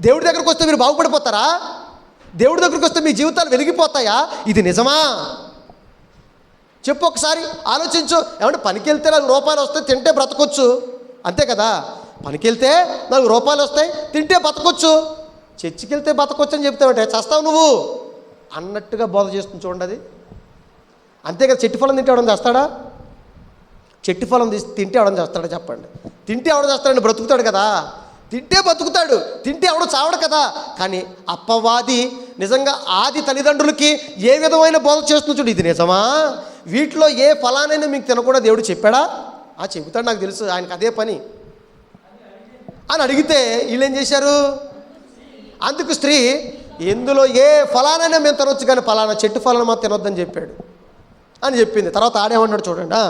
దేవుడి దగ్గరకు వస్తే మీరు బాగుపడిపోతారా? దేవుడి దగ్గరకు వస్తే మీ జీవితాలు వెలిగిపోతాయా? ఇది నిజమా? చెప్పు ఒకసారి, ఆలోచించు. ఏమంటే పనికి వెళ్తే 4 రూపాయలు వస్తాయి, తింటే బ్రతకొచ్చు. అంతే కదా. పనికి వెళ్తే 4 రూపాయలు వస్తాయి, తింటే బతకొచ్చు. చర్చికి వెళ్తే బతకొచ్చు అని చెప్తావంటే చస్తావు నువ్వు అన్నట్టుగా బోధ చేస్తుంది చూడండి. అది అంతే కదా. చెట్టు ఫలం తింటే ఎవడని చేస్తాడా? చెట్టు ఫలం తింటే ఎవడని చేస్తాడా చెప్పండి? తింటే ఎవడ చేస్తాడండి? బ్రతుకుతాడు కదా. తింటే బతుకుతాడు, తింటే ఎవడో చావడు కదా. కానీ అపవాది నిజంగా ఆది తల్లిదండ్రులకి ఏ విధమైన బోధ చేస్తుంది చూడు. ఇది నిజమా? వీటిలో ఏ ఫలానైనా మీకు తినకూడదు దేవుడు చెప్పాడా? చెబుతాడు, నాకు తెలుసు, ఆయనకు అదే పని అని అడిగితే వీళ్ళు ఏం చేశారు? అందుకు స్త్రీ, ఎందులో ఏ ఫలానైనా మేము తినొచ్చు, కానీ ఫలానా చెట్టు ఫలానా మాత్రం తినొద్దని చెప్పాడు అని చెప్పింది. తర్వాత ఆడేమన్నాడు చూడండి.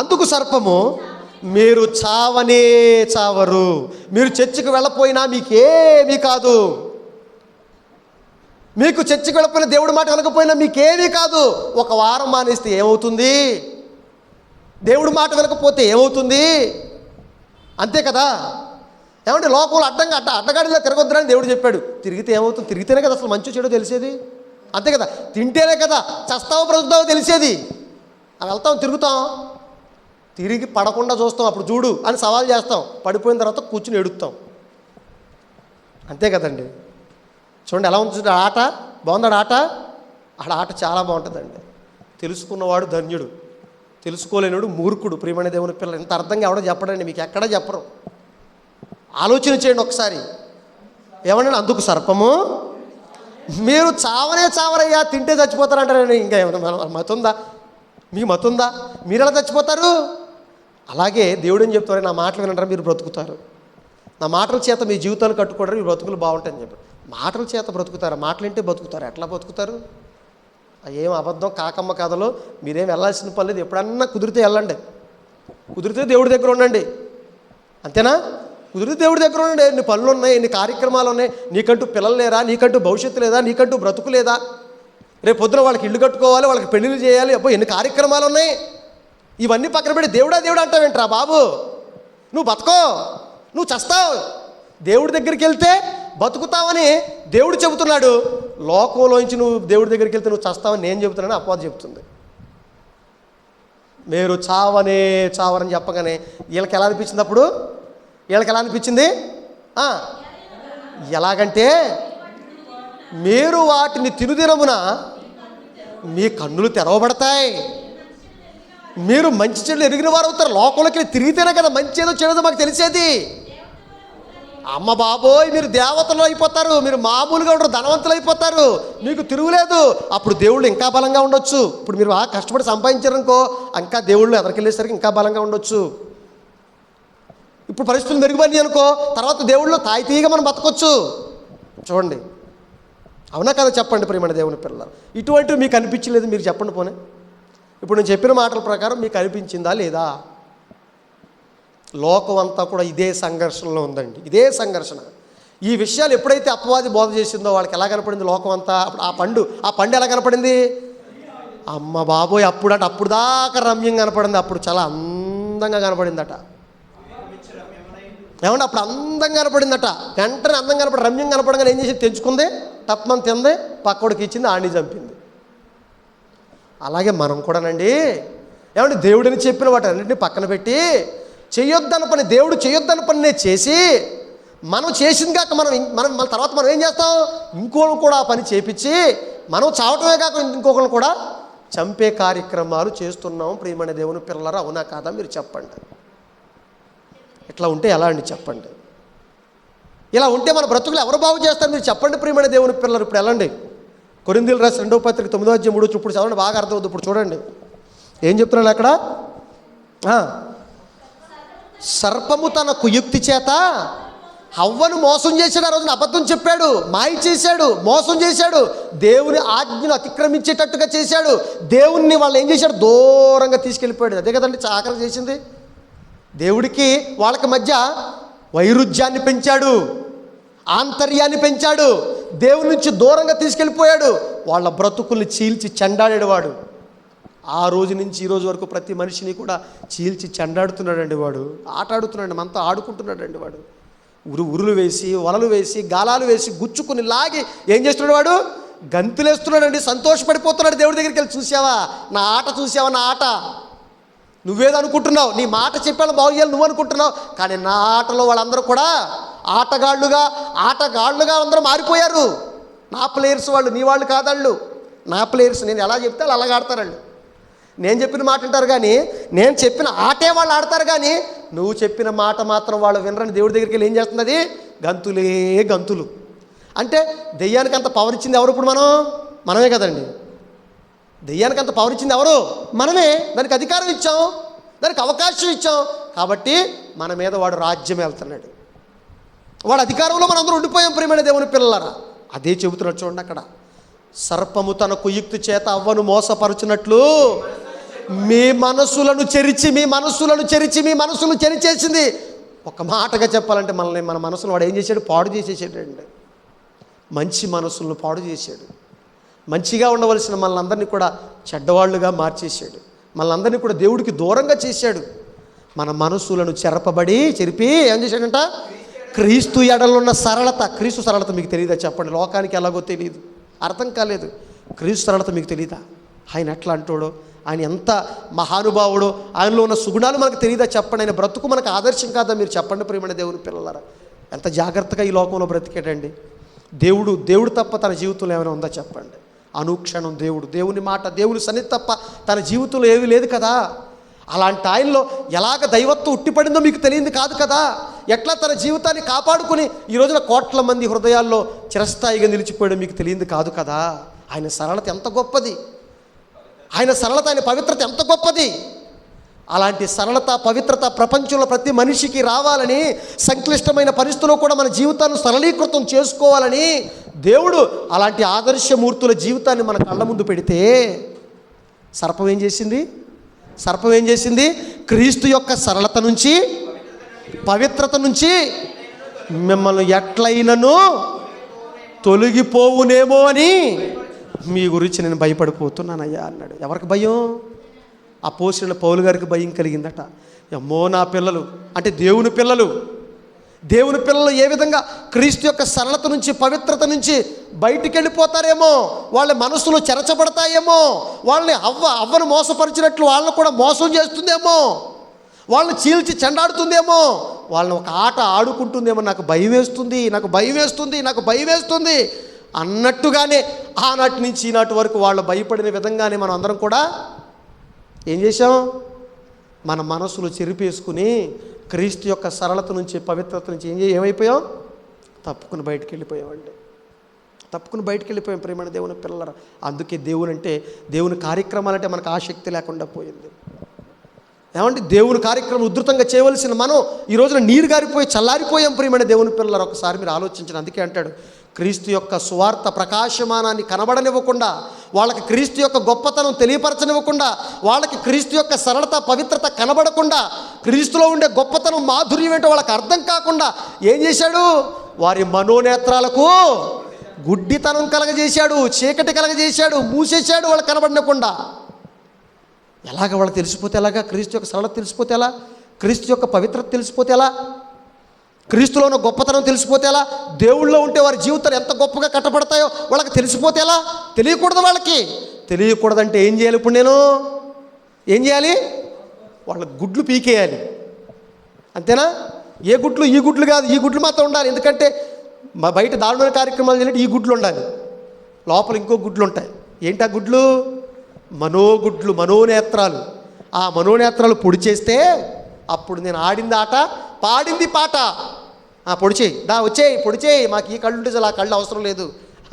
అందుకు సర్పము, మీరు చావనే చావరు, మీరు చర్చికి వెళ్ళపోయినా మీకేమీ కాదు, మీకు చర్చికి వెళ్ళకపోయినా దేవుడి మాట వినకపోయినా మీకేమీ కాదు. 1 వారం మానేస్తే ఏమవుతుంది? దేవుడి మాట వినకపోతే ఏమవుతుంది? అంతే కదా. ఏమంటే లోకంలో అడ్డగాడిలో తిరగొద్దురని దేవుడు చెప్పాడు. తిరిగితే ఏమవుతుంది? తిరిగితేనే కదా అసలు మంచి చెడో తెలిసేది. అంతే కదా. తింటేనే కదా చస్తావో బ్రతుకుతావో తెలిసేది. వెళ్తాం, తిరుగుతాం, తిరిగి పడకుండా చూస్తాం, అప్పుడు చూడు అని సవాల్ చేస్తాం. పడిపోయిన తర్వాత కూర్చుని ఎడుస్తాం. అంతే కదండి. చూడండి ఎలా ఉంది చూడండి ఆట. బాగుందాడు ఆట. ఆట చాలా బాగుంటుందండి. తెలుసుకున్నవాడు ధన్యుడు, తెలుసుకోలేనివాడు మూర్ఖుడు. ప్రియమైన దేవుని పిల్లలు, ఇంత అర్థంగా ఎవడో చెప్పడండి, మీకు ఎక్కడా చెప్పరు. ఆలోచన చేయండి ఒకసారి. ఏమన్నా అందుకు సర్పము మీరు చావనే చావరయ్యా, తింటే చచ్చిపోతారంటారండి. ఇంకా ఏమన్నా మతుందా? మీకు మతుందా? మీరు ఎలా చచ్చిపోతారు? అలాగే దేవుడు ఏం చెప్తారు, నా మాటలు వినంటారా మీరు బ్రతుకుతారు, నా మాటల చేత మీ జీవితాలు కట్టుకోవడం, మీ బ్రతుకులు బాగుంటాయని చెప్పి. మాటల చేత బ్రతుకుతారు, మాటలు వింటే బతుకుతారు. ఎట్లా బతుకుతారు? ఏం అబద్ధం కాకమ్మ కథలో మీరేం వెళ్ళాల్సిన పని లేదు. ఎప్పుడన్నా కుదిరితే వెళ్ళండి, కుదిరితే దేవుడి దగ్గర ఉండండి, అంతేనా? కుదిరితే దేవుడి దగ్గర ఉండండి. ఎన్ని పనులు ఉన్నాయి, ఎన్ని కార్యక్రమాలు ఉన్నాయి. నీకంటూ పిల్లలు లేరా? నీకంటూ భవిష్యత్తు లేదా? నీకంటూ బ్రతుకు లేదా? రేపు పొద్దున వాళ్ళకి ఇల్లు కట్టుకోవాలి, వాళ్ళకి పెళ్ళిళ్ళు చేయాలి. అబ్బో ఎన్ని కార్యక్రమాలు ఉన్నాయి. ఇవన్నీ పక్కన పెట్టి దేవుడా దేవుడు అంటావేంట్రా బాబు? నువ్వు బతకో, నువ్వు చస్తావు. దేవుడి దగ్గరికి వెళ్తే బతుకుతావని దేవుడు చెబుతున్నాడు. లోకంలోంచి నువ్వు దేవుడి దగ్గరికి వెళ్తే నువ్వు చస్తావని నేను చెబుతున్నాను, అపవాది చెబుతుంది. మీరు చావనే చావరని చెప్పగానే వీళ్ళకి ఎలా అనిపించింది? అప్పుడు వీళ్ళకి ఎలా అనిపించింది? ఎలాగంటే మీరు వాటిని తినుదినమున మీ కన్నులు తెరవబడతాయి, మీరు మంచి చెడులు ఎరిగిన వారు అవుతారు. లోకంలోకి తిరిగితేనే కదా మంచి ఏదో చెడుదో మాకు తెలిసేది. అమ్మ బాబోయ్, మీరు దేవతలు అయిపోతారు, మీరు మామూలుగా ఉండరు, ధనవంతులు అయిపోతారు, మీకు తిరుగులేదు. అప్పుడు దేవుళ్ళు ఇంకా బలంగా ఉండొచ్చు. ఇప్పుడు మీరు బాగా కష్టపడి సంపాదించారనుకో, ఇంకా దేవుళ్ళు ఎదరికెళ్ళేసరికి ఇంకా బలంగా ఉండొచ్చు. ఇప్పుడు పరిస్థితులు మెరుగుపడినాయి అనుకో, తర్వాత దేవుళ్ళు తాయితీగా మనం బతకొచ్చు. చూడండి, అవునా కదా? చెప్పండి ప్రియమైన దేవుని పిల్లలు. ఇటువంటివి మీకు అనిపించలేదు, మీరు చెప్పండి పోనీ. ఇప్పుడు నేను చెప్పిన మాటల ప్రకారం మీకు అనిపించిందా లేదా? లోకం అంతా కూడా ఇదే సంఘర్షణలో ఉందండి, ఇదే సంఘర్షణ. ఈ విషయాలు ఎప్పుడైతే అపవాది బోధ చేసిందో వాళ్ళకి ఎలా కనపడింది లోకం అంతా? అప్పుడు ఆ పండు ఎలా కనపడింది? అమ్మ బాబోయ్, అప్పుడు దాకా రమ్యం కనపడింది, అప్పుడు చాలా అందంగా కనపడిందట. ఏమంటే అప్పుడు అందంగా కనపడిందట. వెంటనే అందంగా కనపడి రమ్యం కనపడంగా ఏం చేసి తెంచుకుంది, టప్మని తింది, పక్కోడికి ఇచ్చింది, ఆడిని చంపింది. అలాగే మనం కూడానండి, ఏమంటే దేవుడిని చెప్పిన వాటి అన్నింటినీ పక్కన పెట్టి చేయొద్దన్న పని, దేవుడు చేయొద్దన్న పని నేను చేసి మనం చేసింది కాక మనం తర్వాత మనం ఏం చేస్తాం? ఇంకోళ్ళు కూడా ఆ పని చేపించి మనం చావటమే కాక ఇంకొకరు కూడా చంపే కార్యక్రమాలు చేస్తున్నాం. ప్రియమైన దేవుని పిల్లలారా, అవునా కాదా? మీరు చెప్పండి. ఇట్లా ఉంటే ఎలా అండి చెప్పండి? ఇలా ఉంటే మన బ్రతుకులు ఎవరు బాగు చేస్తారు? మీరు చెప్పండి ప్రియమైన దేవుని పిల్లలు. ఇప్పుడు వెళ్ళండి, కొరింథీయులకు రాసిన 2వ పత్రిక 9వ అధ్యాయం 3 ఇప్పుడు చదవండి, బాగా అర్థమవుతుంది. ఇప్పుడు చూడండి ఏం చెప్తున్నాడు అక్కడ. సర్పము తన కుయుక్తి చేత హవ్వను మోసం చేశాడు. ఆ రోజున అబద్ధం చెప్పాడు, మాయ చేశాడు, మోసం చేశాడు, దేవుని ఆజ్ఞను అతిక్రమించేటట్టుగా చేశాడు. దేవుణ్ణి వాళ్ళు ఏం చేశాడు? దూరంగా తీసుకెళ్ళిపోయాడు. అదే కదండి ఆఖరి చేసింది. దేవుడికి వాళ్ళకి మధ్య వైరుధ్యాన్ని పెంచాడు, ఆంతర్యాన్ని పెంచాడు, దేవుని నుంచి దూరంగా తీసుకెళ్ళిపోయాడు. వాళ్ళ బ్రతుకుల్ని చీల్చి చెండాడాడు వాడు. ఆ రోజు నుంచి ఈ రోజు వరకు ప్రతి మనిషిని కూడా చీల్చి చెండాడుతున్నాడండి వాడు. ఆట ఆడుతున్నాడు, మనతో ఆడుకుంటున్నాడండి వాడు. ఉరులు వేసి, వలలు వేసి, గాలాలు వేసి, గుచ్చుకుని లాగి ఏం చేస్తున్నాడు వాడు? గంతులేస్తున్నాడండి, సంతోషపడిపోతున్నాడు. దేవుడి దగ్గరికి వెళ్ళి, చూసావా నా ఆట, చూసావా నా ఆట, నువ్వేదో అనుకుంటున్నావు, నీ మాట చెప్పాను బాగు చేయాలి నువ్వు అనుకుంటున్నావు, కానీ నా ఆటలో వాళ్ళందరూ కూడా ఆటగాళ్ళుగా అందరూ మారిపోయారు. నా ప్లేయర్స్ వాళ్ళు, నీ వాళ్ళు కాదాళ్ళు, నా ప్లేయర్స్. నేను ఎలా చెప్తే వాళ్ళు అలాగ ఆడతారు. నేను చెప్పిన మాట వింటారు కానీ, నేను చెప్పిన ఆటే వాళ్ళు ఆడతారు కానీ, నువ్వు చెప్పిన మాట మాత్రం వాళ్ళు వినరని దేవుడి దగ్గరికి వెళ్ళి ఏం చేస్తుంది? అది గంతులే గంతులు. అంటే దెయ్యానికి అంత పవర్ ఇచ్చింది ఎవరు? ఇప్పుడు మనమే కదండి. దెయ్యానికి అంత పవర్ ఇచ్చింది ఎవరు? మనమే. దానికి అధికారం ఇచ్చాం, దానికి అవకాశం ఇచ్చాం. కాబట్టి మన మీద వాడు రాజ్యం వెళ్తున్నాడు, వాడు అధికారంలో మనం అందరూ ఉండిపోయాం. ప్రియమైన దేవుని పిల్లలారా, అదే చెబుతున్నాడు చూడండి అక్కడ. సర్పము తన కుయుక్తి చేత అవ్వను మోసపరుచున్నట్లు మీ మనసులను చెరిచేసింది. ఒక మాటగా చెప్పాలంటే మన మనసును వాడు ఏం చేశాడు? పాడు చేసేసాడండి. మంచి మనసులను పాడు చేశాడు. మంచిగా ఉండవలసిన మనల్ని కూడా చెడ్డవాళ్ళుగా మార్చేశాడు. మనల్ని కూడా దేవుడికి దూరంగా చేశాడు. మన మనసులను చెరిపి ఏం చేశాడంట? క్రీస్తు ఎడలున్న సరళత. క్రీస్తు సరళత మీకు తెలియదా చెప్పండి? లోకానికి ఎలాగో తెలియదు, అర్థం కాలేదు. క్రీస్తు సరళత మీకు తెలియదా? ఆయన ఎట్లా అంటాడో, ఆయన ఎంత మహానుభావుడో, ఆయనలో ఉన్న సుగుణాలు మనకు తెలియదా చెప్పండి? ఆయన బ్రతుకు మనకు ఆదర్శం కాదా? మీరు చెప్పండి ప్రియమైన దేవుని పిల్లలారా. ఎంత జాగ్రత్తగా ఈ లోకంలో బ్రతికాడండి. దేవుడు తప్ప తన జీవితంలో ఏమైనా ఉందా చెప్పండి? అనుక్షణం దేవుని మాట, దేవుని సన్నిధి తప్ప తన జీవితంలో ఏమీ లేదు కదా. అలాంటి ఆయనలో ఎలాగ దైవత్వం ఉట్టిపడిందో మీకు తెలియంది కాదు కదా. ఎట్లా తన జీవితాన్ని కాపాడుకుని ఈ రోజున కోట్ల మంది హృదయాల్లో చిరస్థాయిగా నిలిచిపోయడం మీకు తెలియంది కాదు కదా. ఆయన సరళత ఎంత గొప్పది, ఆయన సరళత, ఆయన పవిత్రత ఎంత గొప్పది. అలాంటి సరళత, పవిత్రత ప్రపంచంలో ప్రతి మనిషికి రావాలని, సంక్లిష్టమైన పరిస్థితుల్లో కూడా మన జీవితాన్ని సరళీకృతం చేసుకోవాలని దేవుడు అలాంటి ఆదర్శమూర్తుల జీవితాన్ని మన కళ్ళ ముందు పెడితే సర్పం ఏం చేసింది? క్రీస్తు యొక్క సరళత నుంచి, పవిత్రత నుంచి మిమ్మల్ని ఎట్లయినను తొలగిపోవునేమో అని మీ గురించి నేను భయపడిపోతున్నానయ్యా అన్నాడు. ఎవరికి భయం? అపోస్తలుడైన పౌలు గారికి భయం కలిగిందట. అమ్మో, నా పిల్లలు అంటే దేవుని పిల్లలు ఏ విధంగా క్రీస్తు యొక్క సరళత నుంచి, పవిత్రత నుంచి బయటికి వెళ్ళిపోతారేమో, వాళ్ళ మనసులు చెరచబడతాయేమో, వాళ్ళని అవ్వను మోసపరిచినట్లు వాళ్ళని కూడా మోసం చేస్తుందేమో, వాళ్ళని చీల్చి చెండాడుతుందేమో, వాళ్ళని ఒక ఆట ఆడుకుంటుందేమో, నాకు భయం వేస్తుంది అన్నట్టుగానే ఆనాటి నుంచి ఈనాటి వరకు వాళ్ళు భయపడిన విధంగానే మనం అందరం కూడా ఏం చేశాం? మన మనసులు చెరిపేసుకుని క్రీస్తు యొక్క సరళత నుంచి, పవిత్రత నుంచి ఏమైపోయాం? తప్పుకుని బయటికి వెళ్ళిపోయాం ప్రియమైన దేవుని పిల్లరా. అందుకే దేవుని కార్యక్రమాలంటే మనకు ఆసక్తి లేకుండా పోయింది. ఏమంటే దేవుని కార్యక్రమం ఉధృతంగా చేయవలసిన మనం ఈ రోజున నీరు గారిపోయి చల్లారిపోయాం ప్రియమైన దేవుని పిల్లలు. ఒకసారి మీరు ఆలోచించిన. అందుకే అంటాడు, క్రీస్తు యొక్క సువార్త ప్రకాశమానాన్ని కనబడనివ్వకుండా, వాళ్ళకి క్రీస్తు యొక్క గొప్పతనం తెలియపరచనివ్వకుండా, వాళ్ళకి క్రీస్తు యొక్క సరళత, పవిత్రత కనబడకుండా, క్రీస్తులో ఉండే గొప్పతనం, మాధుర్యం ఏంటో వాళ్ళకి అర్థం కాకుండా ఏం చేశాడు? వారి మనోనేత్రాలకు గుడ్డితనం కలగజేశాడు, చీకటి కలగజేశాడు, మూసేశాడు. వాళ్ళు కనబడకుండా. ఎలాగ వాళ్ళు తెలిసిపోతే ఎలాగా? క్రీస్తు యొక్క సరళత తెలిసిపోతే ఎలా? క్రీస్తు యొక్క పవిత్రత తెలిసిపోతే ఎలా? క్రీస్తులో ఉన్న గొప్పతనం తెలిసిపోతే ఎలా? దేవుళ్ళో ఉంటే వారి జీవితాలు ఎంత గొప్పగా కట్టబడతాయో వాళ్ళకి తెలిసిపోతే ఎలా? తెలియకూడదు. వాళ్ళకి తెలియకూడదంటే ఏం చేయాలి? ఇప్పుడు నేను ఏం చేయాలి? వాళ్ళ గుడ్లు పీకేయాలి. అంతేనా? ఏ గుడ్లు? ఈ గుడ్లు కాదు, ఈ గుడ్లు మాత్రం ఉండాలి. ఎందుకంటే బయట దారుణ కార్యక్రమాలు చేయాలంటే ఈ గుడ్లు ఉండాలి, లోపల ఇంకో గుడ్లు ఉంటాయి. ఏంటి ఆ గుడ్లు? మనోగుడ్లు, మనోనేత్రాలు. ఆ మనోనేత్రాలు పొడి చేస్తే అప్పుడు నేను ఆడింది ఆట, పాడింది పాట. పొడి చేయి, వచ్చేయి, పొడి చేయి, మాకు ఈ కళ్ళు ఉంటే ఆ కళ్ళు అవసరం లేదు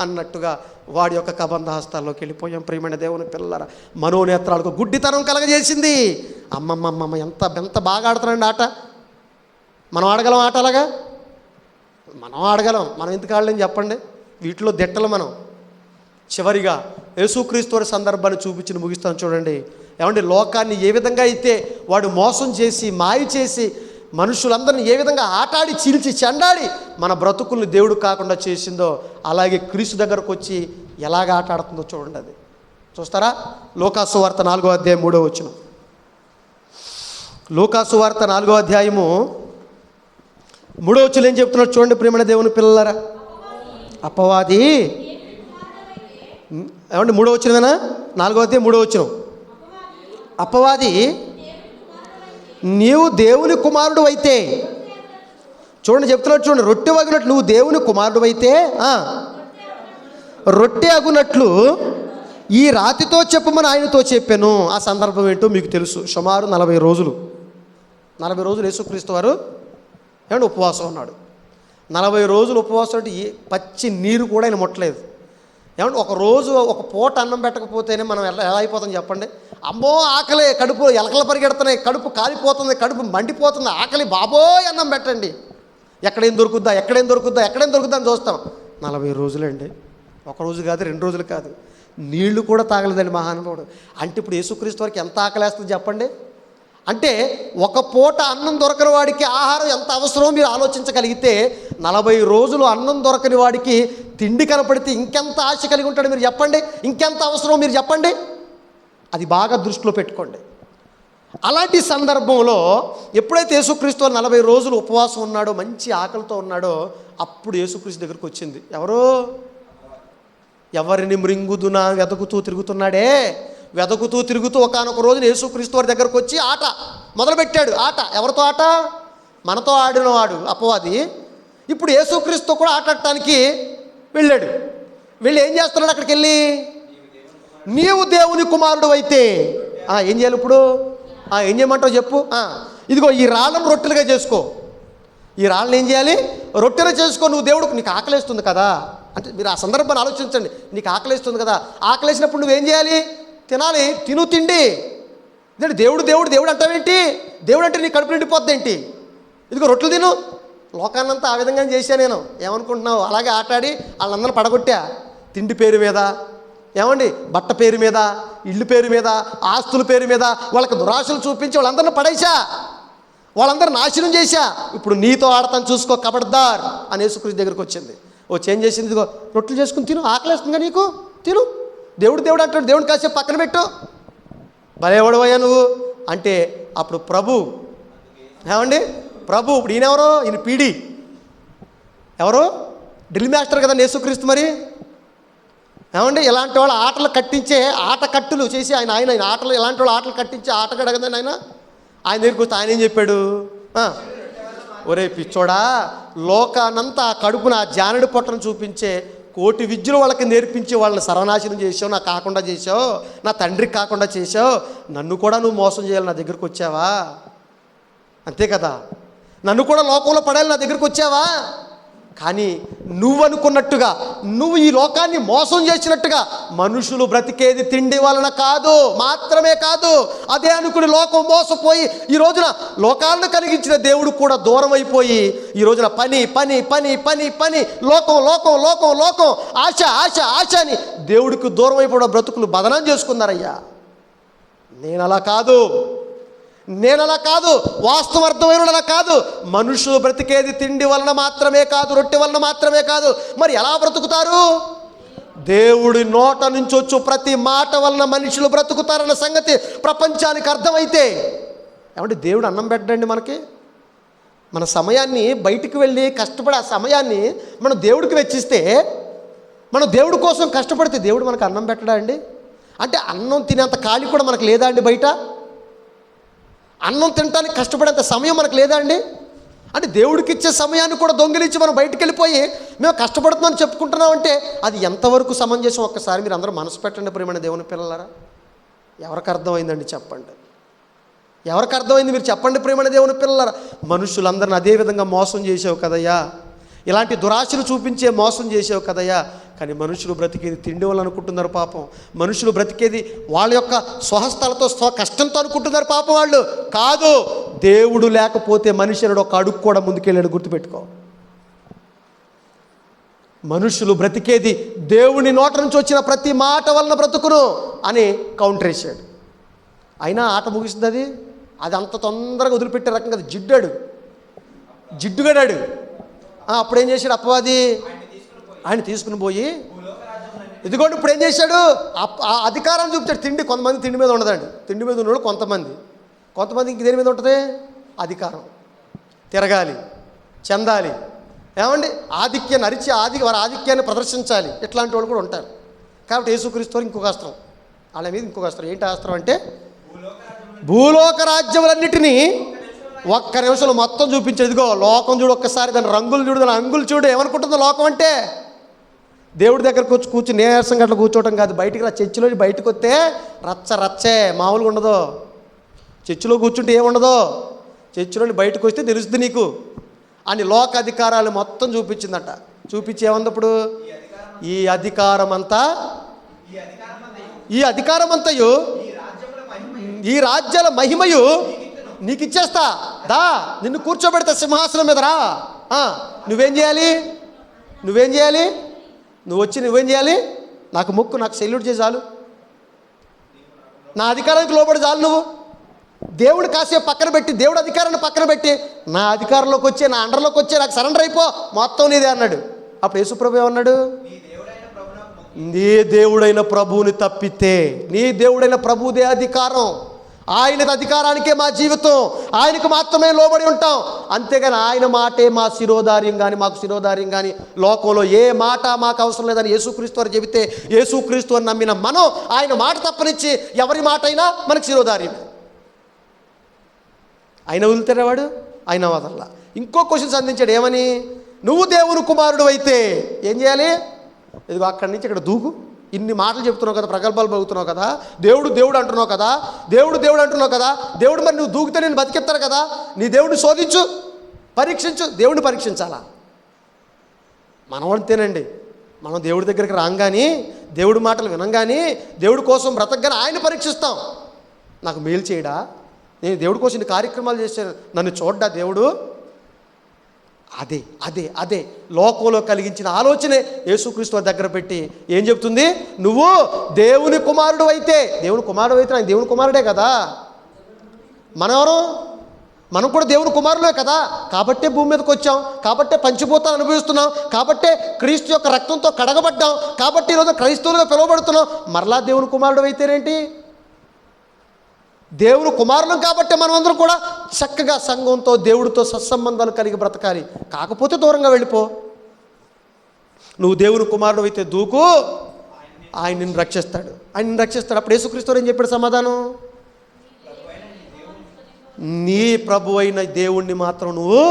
అన్నట్టుగా వాడి యొక్క కబంధ హస్తాల్లోకి వెళ్ళిపోయాం ప్రియమైన దేవుని పిల్లరా. మనోనేత్రాలకు గుడ్డితనం కలగజేసింది. అమ్మమ్మమ్మ, ఎంత బాగా ఆడుతున్నాండి ఆట. మనం ఆడగలం ఆట అలాగా? మనం ఆడగలం. మనం ఎందుకు ఆడలేని చెప్పండి? వీటిలో దిట్టలు మనం. చివరిగా యేసుక్రీస్తు వారి సందర్భాన్ని చూపించి ముగిస్తాను చూడండి. ఏమంటే లోకాన్ని ఏ విధంగా అయితే వాడు మోసం చేసి, మాయ చేసి, మనుషులందరినీ ఏ విధంగా ఆటాడి, చీల్చి చెండాడి మన బ్రతుకుల్ని దేవుడు కాకుండా చేసిందో, అలాగే క్రీస్తు దగ్గరకు వచ్చి ఎలాగ ఆట ఆడుతుందో చూడండి. అది చూస్తారా? లూకాసు వార్త 4వ అధ్యాయం 3వ వచనం. లూకాసు వార్త 4వ అధ్యాయము 3వ వచనం ఏం చెప్తున్నాడు చూడండి ప్రియమైన దేవుని పిల్లలారా. అపవాది, ఏమంటే 3వ వచనమేనా? 4వ అధ్యాయం 3వ వచనం. అపవాది, నీవు దేవుని కుమారుడు అయితే, చూడండి చెప్తున్నాడు చూడండి, రొట్టె అగునట్లు నువ్వు దేవుని కుమారుడు అయితే రొట్టె అగునట్లు ఈ రాతితో చెప్పమని ఆయనతో చెప్పాను. ఆ సందర్భం ఏంటో మీకు తెలుసు. సుమారు 40 రోజులు యేసుక్రీస్తు వారు ఏమంటే ఉపవాసం ఉన్నాడు. 40 రోజులు ఉపవాసం అంటే పచ్చి నీరు కూడా ఆయన ముట్టలేదు. ఏమంటే ఒక రోజు ఒక పూట అన్నం పెట్టకపోతేనే మనం ఎలా అయిపోతాం చెప్పండి? అమ్మో ఆకలి, కడుపు ఎలకలు పరిగెడుతున్నాయి, కడుపు కాలిపోతుంది, కడుపు మండిపోతుంది, ఆకలి, బాబోయ్ అన్నం పెట్టండి, ఎక్కడేం దొరుకుద్దా అని చూస్తాం. 40 రోజులండి. ఒక రోజు కాదు, 2 రోజులు కాదు, నీళ్లు కూడా తాగలేదండి మహానుభావుడు. అంటే ఇప్పుడు యేసుక్రీస్తు వారికి ఎంత ఆకలేస్తుంది చెప్పండి? అంటే ఒక పూట అన్నం దొరకని వాడికి ఆహారం ఎంత అవసరమో మీరు ఆలోచించగలిగితే, 40 రోజులు అన్నం దొరకని వాడికి తిండి కనపడితే ఇంకెంత ఆశ కలిగి ఉంటాడు మీరు చెప్పండి? ఇంకెంత అవసరమో మీరు చెప్పండి? అది బాగా దృష్టిలో పెట్టుకోండి. అలాంటి సందర్భంలో ఎప్పుడైతే యేసుక్రీస్తు 40 రోజులు ఉపవాసం ఉన్నాడో, మంచి ఆకలితో ఉన్నాడో, అప్పుడు యేసుక్రీస్తు దగ్గరికి వచ్చింది ఎవరిని మృంగుదునా వెతుకుతూ తిరుగుతూ ఒకానొక రోజున యేసుక్రీస్తు వారి దగ్గరకు వచ్చి ఆట మొదలుపెట్టాడు. ఆట ఎవరితో? ఆట మనతో ఆడినవాడు అపవాది. ఇప్పుడు యేసుక్రీస్తు కూడా ఆటాడటానికి వెళ్ళాడు. వెళ్ళి ఏం చేస్తున్నాడు అక్కడికి వెళ్ళి? నీవు దేవుని కుమారుడు అయితే ఏం చేయాలి ఇప్పుడు? ఏం చేయమంటావు చెప్పు? ఇదిగో ఈ రాళ్ళను రొట్టెలుగా చేసుకో. ఈ రాళ్ళని ఏం చేయాలి? రొట్టెలు చేసుకో. నువ్వు దేవుడు, నీకు ఆకలేస్తుంది కదా అంటే మీరు ఆ సందర్భాన్ని ఆలోచించండి. నీకు ఆకలేస్తుంది కదా, ఆకలేసినప్పుడు నువ్వేం చేయాలి? తినాలి. తిను తిండి. ఇదే దేవుడు దేవుడు దేవుడు అంటావేంటి? దేవుడు అంటే నీ కడుపు నిండిపోద్ది ఏంటి? ఇదిగో రొట్టెలు తిను. లోకాన్నంతా ఆ విధంగా చేశా నేను. ఏమనుకుంటున్నావు? అలాగే ఆటాడి వాళ్ళందరిని పడగొట్టా. తిండి పేరు మీద, ఏమండి, బట్ట పేరు మీద, ఇల్లు పేరు మీద, ఆస్తుల పేరు మీద వాళ్ళకి దురాశలు చూపించి వాళ్ళందరిని పడేసా, వాళ్ళందరూ నాశనం చేశా. ఇప్పుడు నీతో ఆడతాను చూసుకో కబడ్దార్ అని యేసుక్రీస్తు దగ్గరికి వచ్చింది. చేంజ్ చేసింది. ఇదిగో రొట్టెలు చేసుకుని తిను, ఆకలేస్తుందిగా నీకు, తిను. దేవుడు దేవుడు అంటాడు, దేవుడిని కాసేపు పక్కన పెట్టు. భలేవాడవయ్యా నువ్వు అంటే అప్పుడు ప్రభు, ఏమండి, ప్రభు ఇప్పుడు ఈయనెవరో? ఈయన పీడి ఎవరో డ్రిల్ మాస్టర్ కదా యేసుక్రీస్తు. మరి ఏమండి, ఇలాంటి వాళ్ళ ఆటలు కట్టించే ఆట కట్టులు చేసి ఆయన ఆటలు, ఇలాంటి వాళ్ళ ఆటలు కట్టించే ఆటగాడు కదండి ఆయన దగ్గరికి వస్తే ఆయన ఏం చెప్పాడు? ఒరే పిచ్చోడా, లోకానంతా కడుపున జానడి పొట్టను చూపించే కోటి విద్యలు వాళ్ళకి నేర్పించి వాళ్ళని సర్వనాశనం చేసావు, నాకు కాకుండా చేసావు, నా తండ్రికి కాకుండా చేసావు. నన్ను కూడా నువ్వు మోసం చేయాలి, నా దగ్గరికి వచ్చావా? అంతే కదా, నన్ను కూడా లోకంలో పడాలి, నా దగ్గరికి వచ్చావా? కానీ నువ్వు అనుకున్నట్టుగా, నువ్వు ఈ లోకాన్ని మోసం చేసినట్టుగా మనుషులు బ్రతికేది తిండి వలన కాదు, మాత్రమే కాదు. అదే అనుకుని లోకం మోసపోయి ఈ రోజున లోకాలను కలిగించిన దేవుడు కూడా దూరం అయిపోయి ఈ రోజున పని పని పని పని పని లోకం లోకం లోకం లోకం ఆశ ఆశ ఆశ అని దేవుడికి దూరం అయిపోవడం బ్రతుకులు బదనం చేసుకున్నారయ్యా. నేను అలా కాదు, వాస్తవార్థమైన అలా కాదు. మనుషులు బ్రతికేది తిండి వలన మాత్రమే కాదు, రొట్టె వలన మాత్రమే కాదు. మరి ఎలా బ్రతుకుతారు? దేవుడి నోట నుంచి వచ్చు ప్రతి మాట వలన మనుషులు బ్రతుకుతారన్న సంగతి ప్రపంచానికి అర్థమైతే, ఏమంటే దేవుడు అన్నం పెట్టండి మనకి. మన సమయాన్ని బయటికి వెళ్ళి కష్టపడి ఆ సమయాన్ని మనం దేవుడికి వెచ్చిస్తే, మనం దేవుడి కోసం కష్టపడితే దేవుడు మనకు అన్నం పెట్టడా అండి? అంటే అన్నం తినేంత ఖాళీ కూడా మనకు లేదా అండి? బయట అన్నం తినడానికి కష్టపడేంత సమయం మనకు లేదా అండి? అంటే దేవుడికి ఇచ్చే సమయాన్ని కూడా దొంగిలించి మనం బయటికి వెళ్ళిపోయి మేము కష్టపడుతున్నామని చెప్పుకుంటున్నామంటే అది ఎంతవరకు సమంజసం? ఒక్కసారి మీరు అందరూ మనసు పెట్టండి ప్రియమైన దేవుని పిల్లలారా. ఎవరికి అర్థమైందండి చెప్పండి? ఎవరికి అర్థమైంది మీరు చెప్పండి ప్రియమైన దేవుని పిల్లలారా. మనుషులందరిని అదే విధంగా మోసం చేసావు కదయ్యా, ఇలాంటి దురాశలు చూపించే మోసం చేసావు కదయ్యా. కానీ మనుషులు బ్రతికేది తిండి వల్ల అనుకుంటున్నారు పాపం. మనుషులు బ్రతికేది వాళ్ళ యొక్క స్వహస్తాలతో కష్టంతో అనుకుంటున్నారు పాపం. వాళ్ళు కాదు, దేవుడు లేకపోతే మనిషి అన్నాడు ఒక అడుగు కూడా ముందుకెళ్ళాడు, గుర్తుపెట్టుకో. మనుషులు బ్రతికేది దేవుని నోట నుంచి వచ్చిన ప్రతి మాట వలన బ్రతుకును అని కౌంటర్ వేసాడు. అయినా ఆట ముగిస్తుంది. అది అంత తొందరగా వదిలిపెట్టే రకం కదా. జిడ్డుగడాడు. అప్పుడు ఏం చేశాడు అపవాది? ఆయన తీసుకుని పోయి ఇదిగోండి ఇప్పుడు ఏం చేశాడు? ఆ అధికారాన్ని చూపించాడు. తిండి కొంతమంది తిండి మీద ఉండదండి, తిండి మీద ఉన్నవాడు కొంతమంది ఇంక దేని మీద ఉంటుంది? అధికారం. తిరగాలి, చెందాలి, ఏమండి, ఆధిక్యాన్ని అరిచి వారి ఆధిక్యాన్ని ప్రదర్శించాలి. ఇట్లాంటి వాళ్ళు కూడా ఉంటారు. కాబట్టి యేసుక్రీస్తు వారు ఇంకొక అస్త్రం, వాళ్ళ మీద ఇంకొక అస్త్రం. ఏంటి అస్త్రం అంటే భూలోక రాజ్యములన్నిటినీ ఒక్క నిమిషంలో మొత్తం చూపించేది. ఇదిగో లోకం చూడు, ఒక్కసారి దాని రంగులు చూడు, దాని అంగులు చూడు. ఏమనుకుంటుందో లోకం అంటే? దేవుడి దగ్గరకు వచ్చి కూర్చుని నీరసంగా అట్లా కూర్చోవటం కాదు. బయటికి రా, చర్చిలో బయటకు వస్తే రచ్చే మామూలుగా ఉండదు. చర్చిలో కూర్చుంటే ఏముండదో, చర్చిలో బయటకు వస్తే తెలుస్తుంది నీకు అని లోక అధికారాలు మొత్తం చూపించిందట. చూపించి ఏమందప్పుడు? ఈ అధికారమంతయు ఈ రాజ్యాల మహిమయు నీకు ఇచ్చేస్తా, దా, నిన్ను కూర్చోబెడతా సింహాసనం మీద రా. నువ్వేం చేయాలి? నువ్వు వచ్చి నువ్వేం చేయాలి? నాకు మొక్కు, నాకు సెల్యూట్ చేసి చాలు, నా అధికారానికి లోబడి చాలు. నువ్వు దేవుడు కాసేపు పక్కన పెట్టి, దేవుడు అధికారాన్ని పక్కన పెట్టి నా అధికారంలోకి వచ్చే, నా అండర్లోకి వచ్చే, నాకు సరెండర్ అయిపో, మొత్తం నీదే అన్నాడు. అప్పుడు యేసుప్రభు ఏమన్నాడు? నీ దేవుడైన ప్రభువుని తప్పితే, నీ దేవుడైన ప్రభువుదే అధికారం, ఆయన అధికారానికే మా జీవితం, ఆయనకు మాత్రమే లోబడి ఉంటాం. అంతేగాని ఆయన మాటే మా శిరోధార్యం కానీ, మాకు శిరోధార్యం కానీ లోకంలో ఏ మాట మాకు అవసరం లేదని యేసుక్రీస్తు వారు చెబితే, యేసుక్రీస్తు అని నమ్మిన మనం ఆయన మాట తప్పనిచ్చి ఎవరి మాట అయినా మనకు శిరోధార్యం. ఆయన వదులుతాడేవాడు, ఆయన వదల్లా. ఇంకో క్వశ్చన్ సంధించాడు. ఏమని? నువ్వు దేవుని కుమారుడు అయితే ఏం చేయాలి? ఇదిగో అక్కడి నుంచి ఇక్కడ దూకు, ఇన్ని మాటలు చెప్తున్నావు కదా, ప్రగల్భాలు పలుకుతున్నావు కదా, దేవుడు దేవుడు అంటున్నావు కదా, దేవుడు దేవుడు అంటున్నావు కదా, దేవుడు మరి నువ్వు దూకితే నేను బతికెత్తాను కదా, నీ దేవుడిని శోధించు, పరీక్షించు. దేవుడిని పరీక్షించాలా? మనం అంతేనండి. మనం దేవుడి దగ్గరికి రాగానే, దేవుడి మాటలు వినంగానే, దేవుడి కోసం బ్రతకగానే ఆయన పరీక్షిస్తాం. నాకు మేలు చేయడా, నేను దేవుడి కోసం ఇన్ని కార్యక్రమాలు చేశాను, నన్ను చూడ్డా దేవుడు? అదే అదే అదే లోకంలో కలిగించిన ఆలోచనే యేసుక్రీస్తు వారి దగ్గర పెట్టి ఏం చెప్తుంది? నువ్వు దేవుని కుమారుడు అయితే, దేవుని కుమారుడు అయితే ఆయన దేవుని కుమారుడే కదా. మనెవరు? మనం కూడా దేవుని కుమారులే కదా. కాబట్టే భూమి మీదకి వచ్చాం, కాబట్టే పంచభూతాలు అనుభవిస్తున్నాం, కాబట్టే క్రీస్తు యొక్క రక్తంతో కడగబడ్డాం, కాబట్టి ఈరోజు క్రైస్తవులుగా పిలువబడుతున్నాం. మరలా దేవుని కుమారుడు అయితేనేంటి? దేవుని కుమారులం కాబట్టి మనమందరం కూడా చక్కగా సంఘంతో దేవుడితో సత్సంబంధాలు కలిగి బ్రతకాలి. కాకపోతే దూరంగా వెళ్ళిపో. నువ్వు దేవుని కుమారుడు అయితే దూకు, ఆయన నిన్ను రక్షిస్తాడు, ఆయన నిన్ను రక్షిస్తాడు. అప్పుడు యేసుక్రీస్తు ఏం చెప్పాడు సమాధానం? నీ ప్రభు అయిన దేవుణ్ణి మాత్రం నువ్వు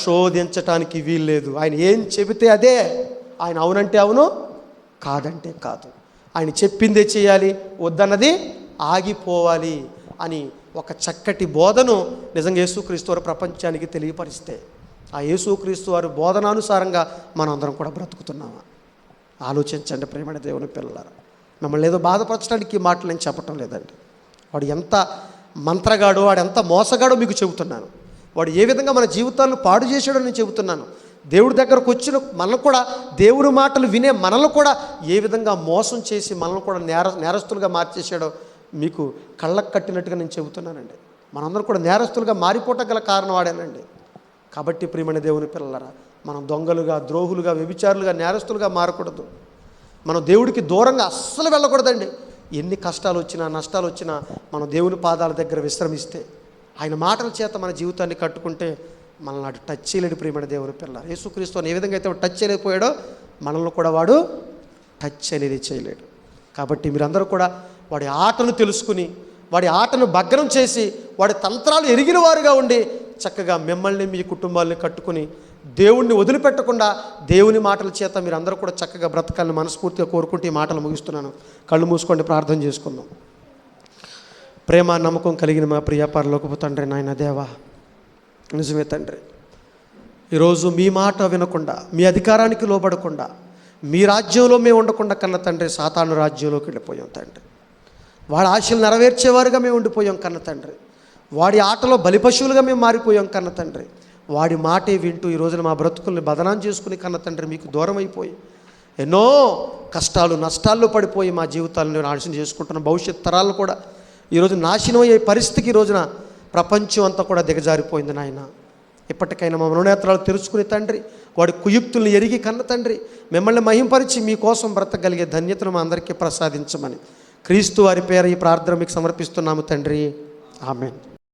శోధించటానికి వీల్లేదు. ఆయన ఏం చెబితే అదే, ఆయన అవునంటే అవును, కాదంటే కాదు. ఆయన చెప్పిందే చేయాలి, వద్దన్నది ఆగిపోవాలి అని ఒక చక్కటి బోధను నిజంగా యేసుక్రీస్తు వారు ప్రపంచానికి తెలియపరిస్తే, ఆ యేసుక్రీస్తు వారి బోధనానుసారంగా మనం అందరం కూడా బ్రతుకుతున్నామా? ఆలోచించండి ప్రియమైన దేవుని పిల్లలారా. మిమ్మల్ని ఏదో బాధపరచడానికి ఈ మాటలు నేను చెప్పటం లేదండి. వాడు ఎంత మంత్రగాడో, వాడు ఎంత మోసగాడో మీకు చెబుతున్నాను. వాడు ఏ విధంగా మన జీవితాలను పాడు చేశాడో నేను చెబుతున్నాను. దేవుడి దగ్గరకు వచ్చిన మనల్ని కూడా, దేవుడి మాటలు వినే మనల్ని కూడా ఏ విధంగా మోసం చేసి మనల్ని కూడా నేరస్తులుగా మార్చేశాడో మీకు కళ్ళకు కట్టినట్టుగా నేను చెబుతున్నానండి. మనందరం కూడా నేరస్తులుగా మారిపోవటం గల కారణం వాడేనండి. కాబట్టి ప్రియమైన దేవుని పిల్లలారా, మనం దొంగలుగా, ద్రోహులుగా, వ్యభిచారులుగా, నేరస్తులుగా మారకూడదు. మనం దేవుడికి దూరంగా అస్సలు వెళ్ళకూడదండి. ఎన్ని కష్టాలు వచ్చినా, నష్టాలు వచ్చినా మనం దేవుని పాదాల దగ్గర విశ్రమిస్తే, ఆయన మాటల చేత మన జీవితాన్ని కట్టుకుంటే మనల్ని అటు టచ్ చేయలేడు. ప్రియమైన దేవుని పిల్లలారా, యేసుక్రీస్తుని ఏ విధంగా అయితే టచ్ చేయలేకపోయాడో మనల్ని కూడా వాడు టచ్ అనేది చేయలేడు. కాబట్టి మీరందరూ కూడా వాడి ఆటను తెలుసుకుని, వాడి ఆటను భగ్నం చేసి, వాడి తంత్రాలు ఎరిగిన వారుగా ఉండి చక్కగా మిమ్మల్ని, మీ కుటుంబాలని కట్టుకుని దేవుణ్ణి వదిలిపెట్టకుండా దేవుని మాటల చేత మీరందరూ కూడా చక్కగా బ్రతకాలని మనస్ఫూర్తిగా కోరుకుంటూ ఈ మాటలు ముగిస్తున్నాను. కళ్ళు మూసుకోండి, ప్రార్థన చేసుకుందాం. ప్రేమ నమ్మకం కలిగిన మా ప్రియ పరలోకపు తండ్రి, నాయన దేవా, నిజమే తండ్రి, ఈరోజు మీ మాట వినకుండా, మీ అధికారానికి లోబడకుండా, మీ రాజ్యంలో మేము ఉండకుండా కన్న తండ్రి, సాతాను రాజ్యంలోకి వెళ్ళిపోయాం తండ్రి. వాడి ఆశలు నెరవేర్చేవారుగా మేము ఉండిపోయాం కన్న తండ్రి. వాడి ఆటలో బలిపశువులుగా మేము మారిపోయాం కన్న తండ్రి. వాడి మాటే వింటూ ఈ రోజున మా బ్రతుకుల్ని బదనాం చేసుకుని కన్న తండ్రి మీకు దూరం అయిపోయి ఎన్నో కష్టాలు, నష్టాల్లో పడిపోయి మా జీవితాలను నాశనం చేసుకుంటున్న భవిష్యత్ తరాలు కూడా ఈరోజు నాశనం అయ్యే పరిస్థితికి ఈ రోజున ప్రపంచం అంతా కూడా దిగజారిపోయింది నాయన. ఇప్పటికైనా మా మనోనేత్రాలు తెరుచుకుని తండ్రి, వాడి కుయుక్తుల్ని ఎరిగి కన్న తండ్రి, మిమ్మల్ని మహింపరిచి మీకోసం బ్రతకగలిగే ధన్యతను మా అందరికీ ప్రసాదించమని క్రీస్తు వారి పేర ఈ ప్రార్థన మీకు సమర్పిస్తున్నాము తండ్రి. ఆమేన్.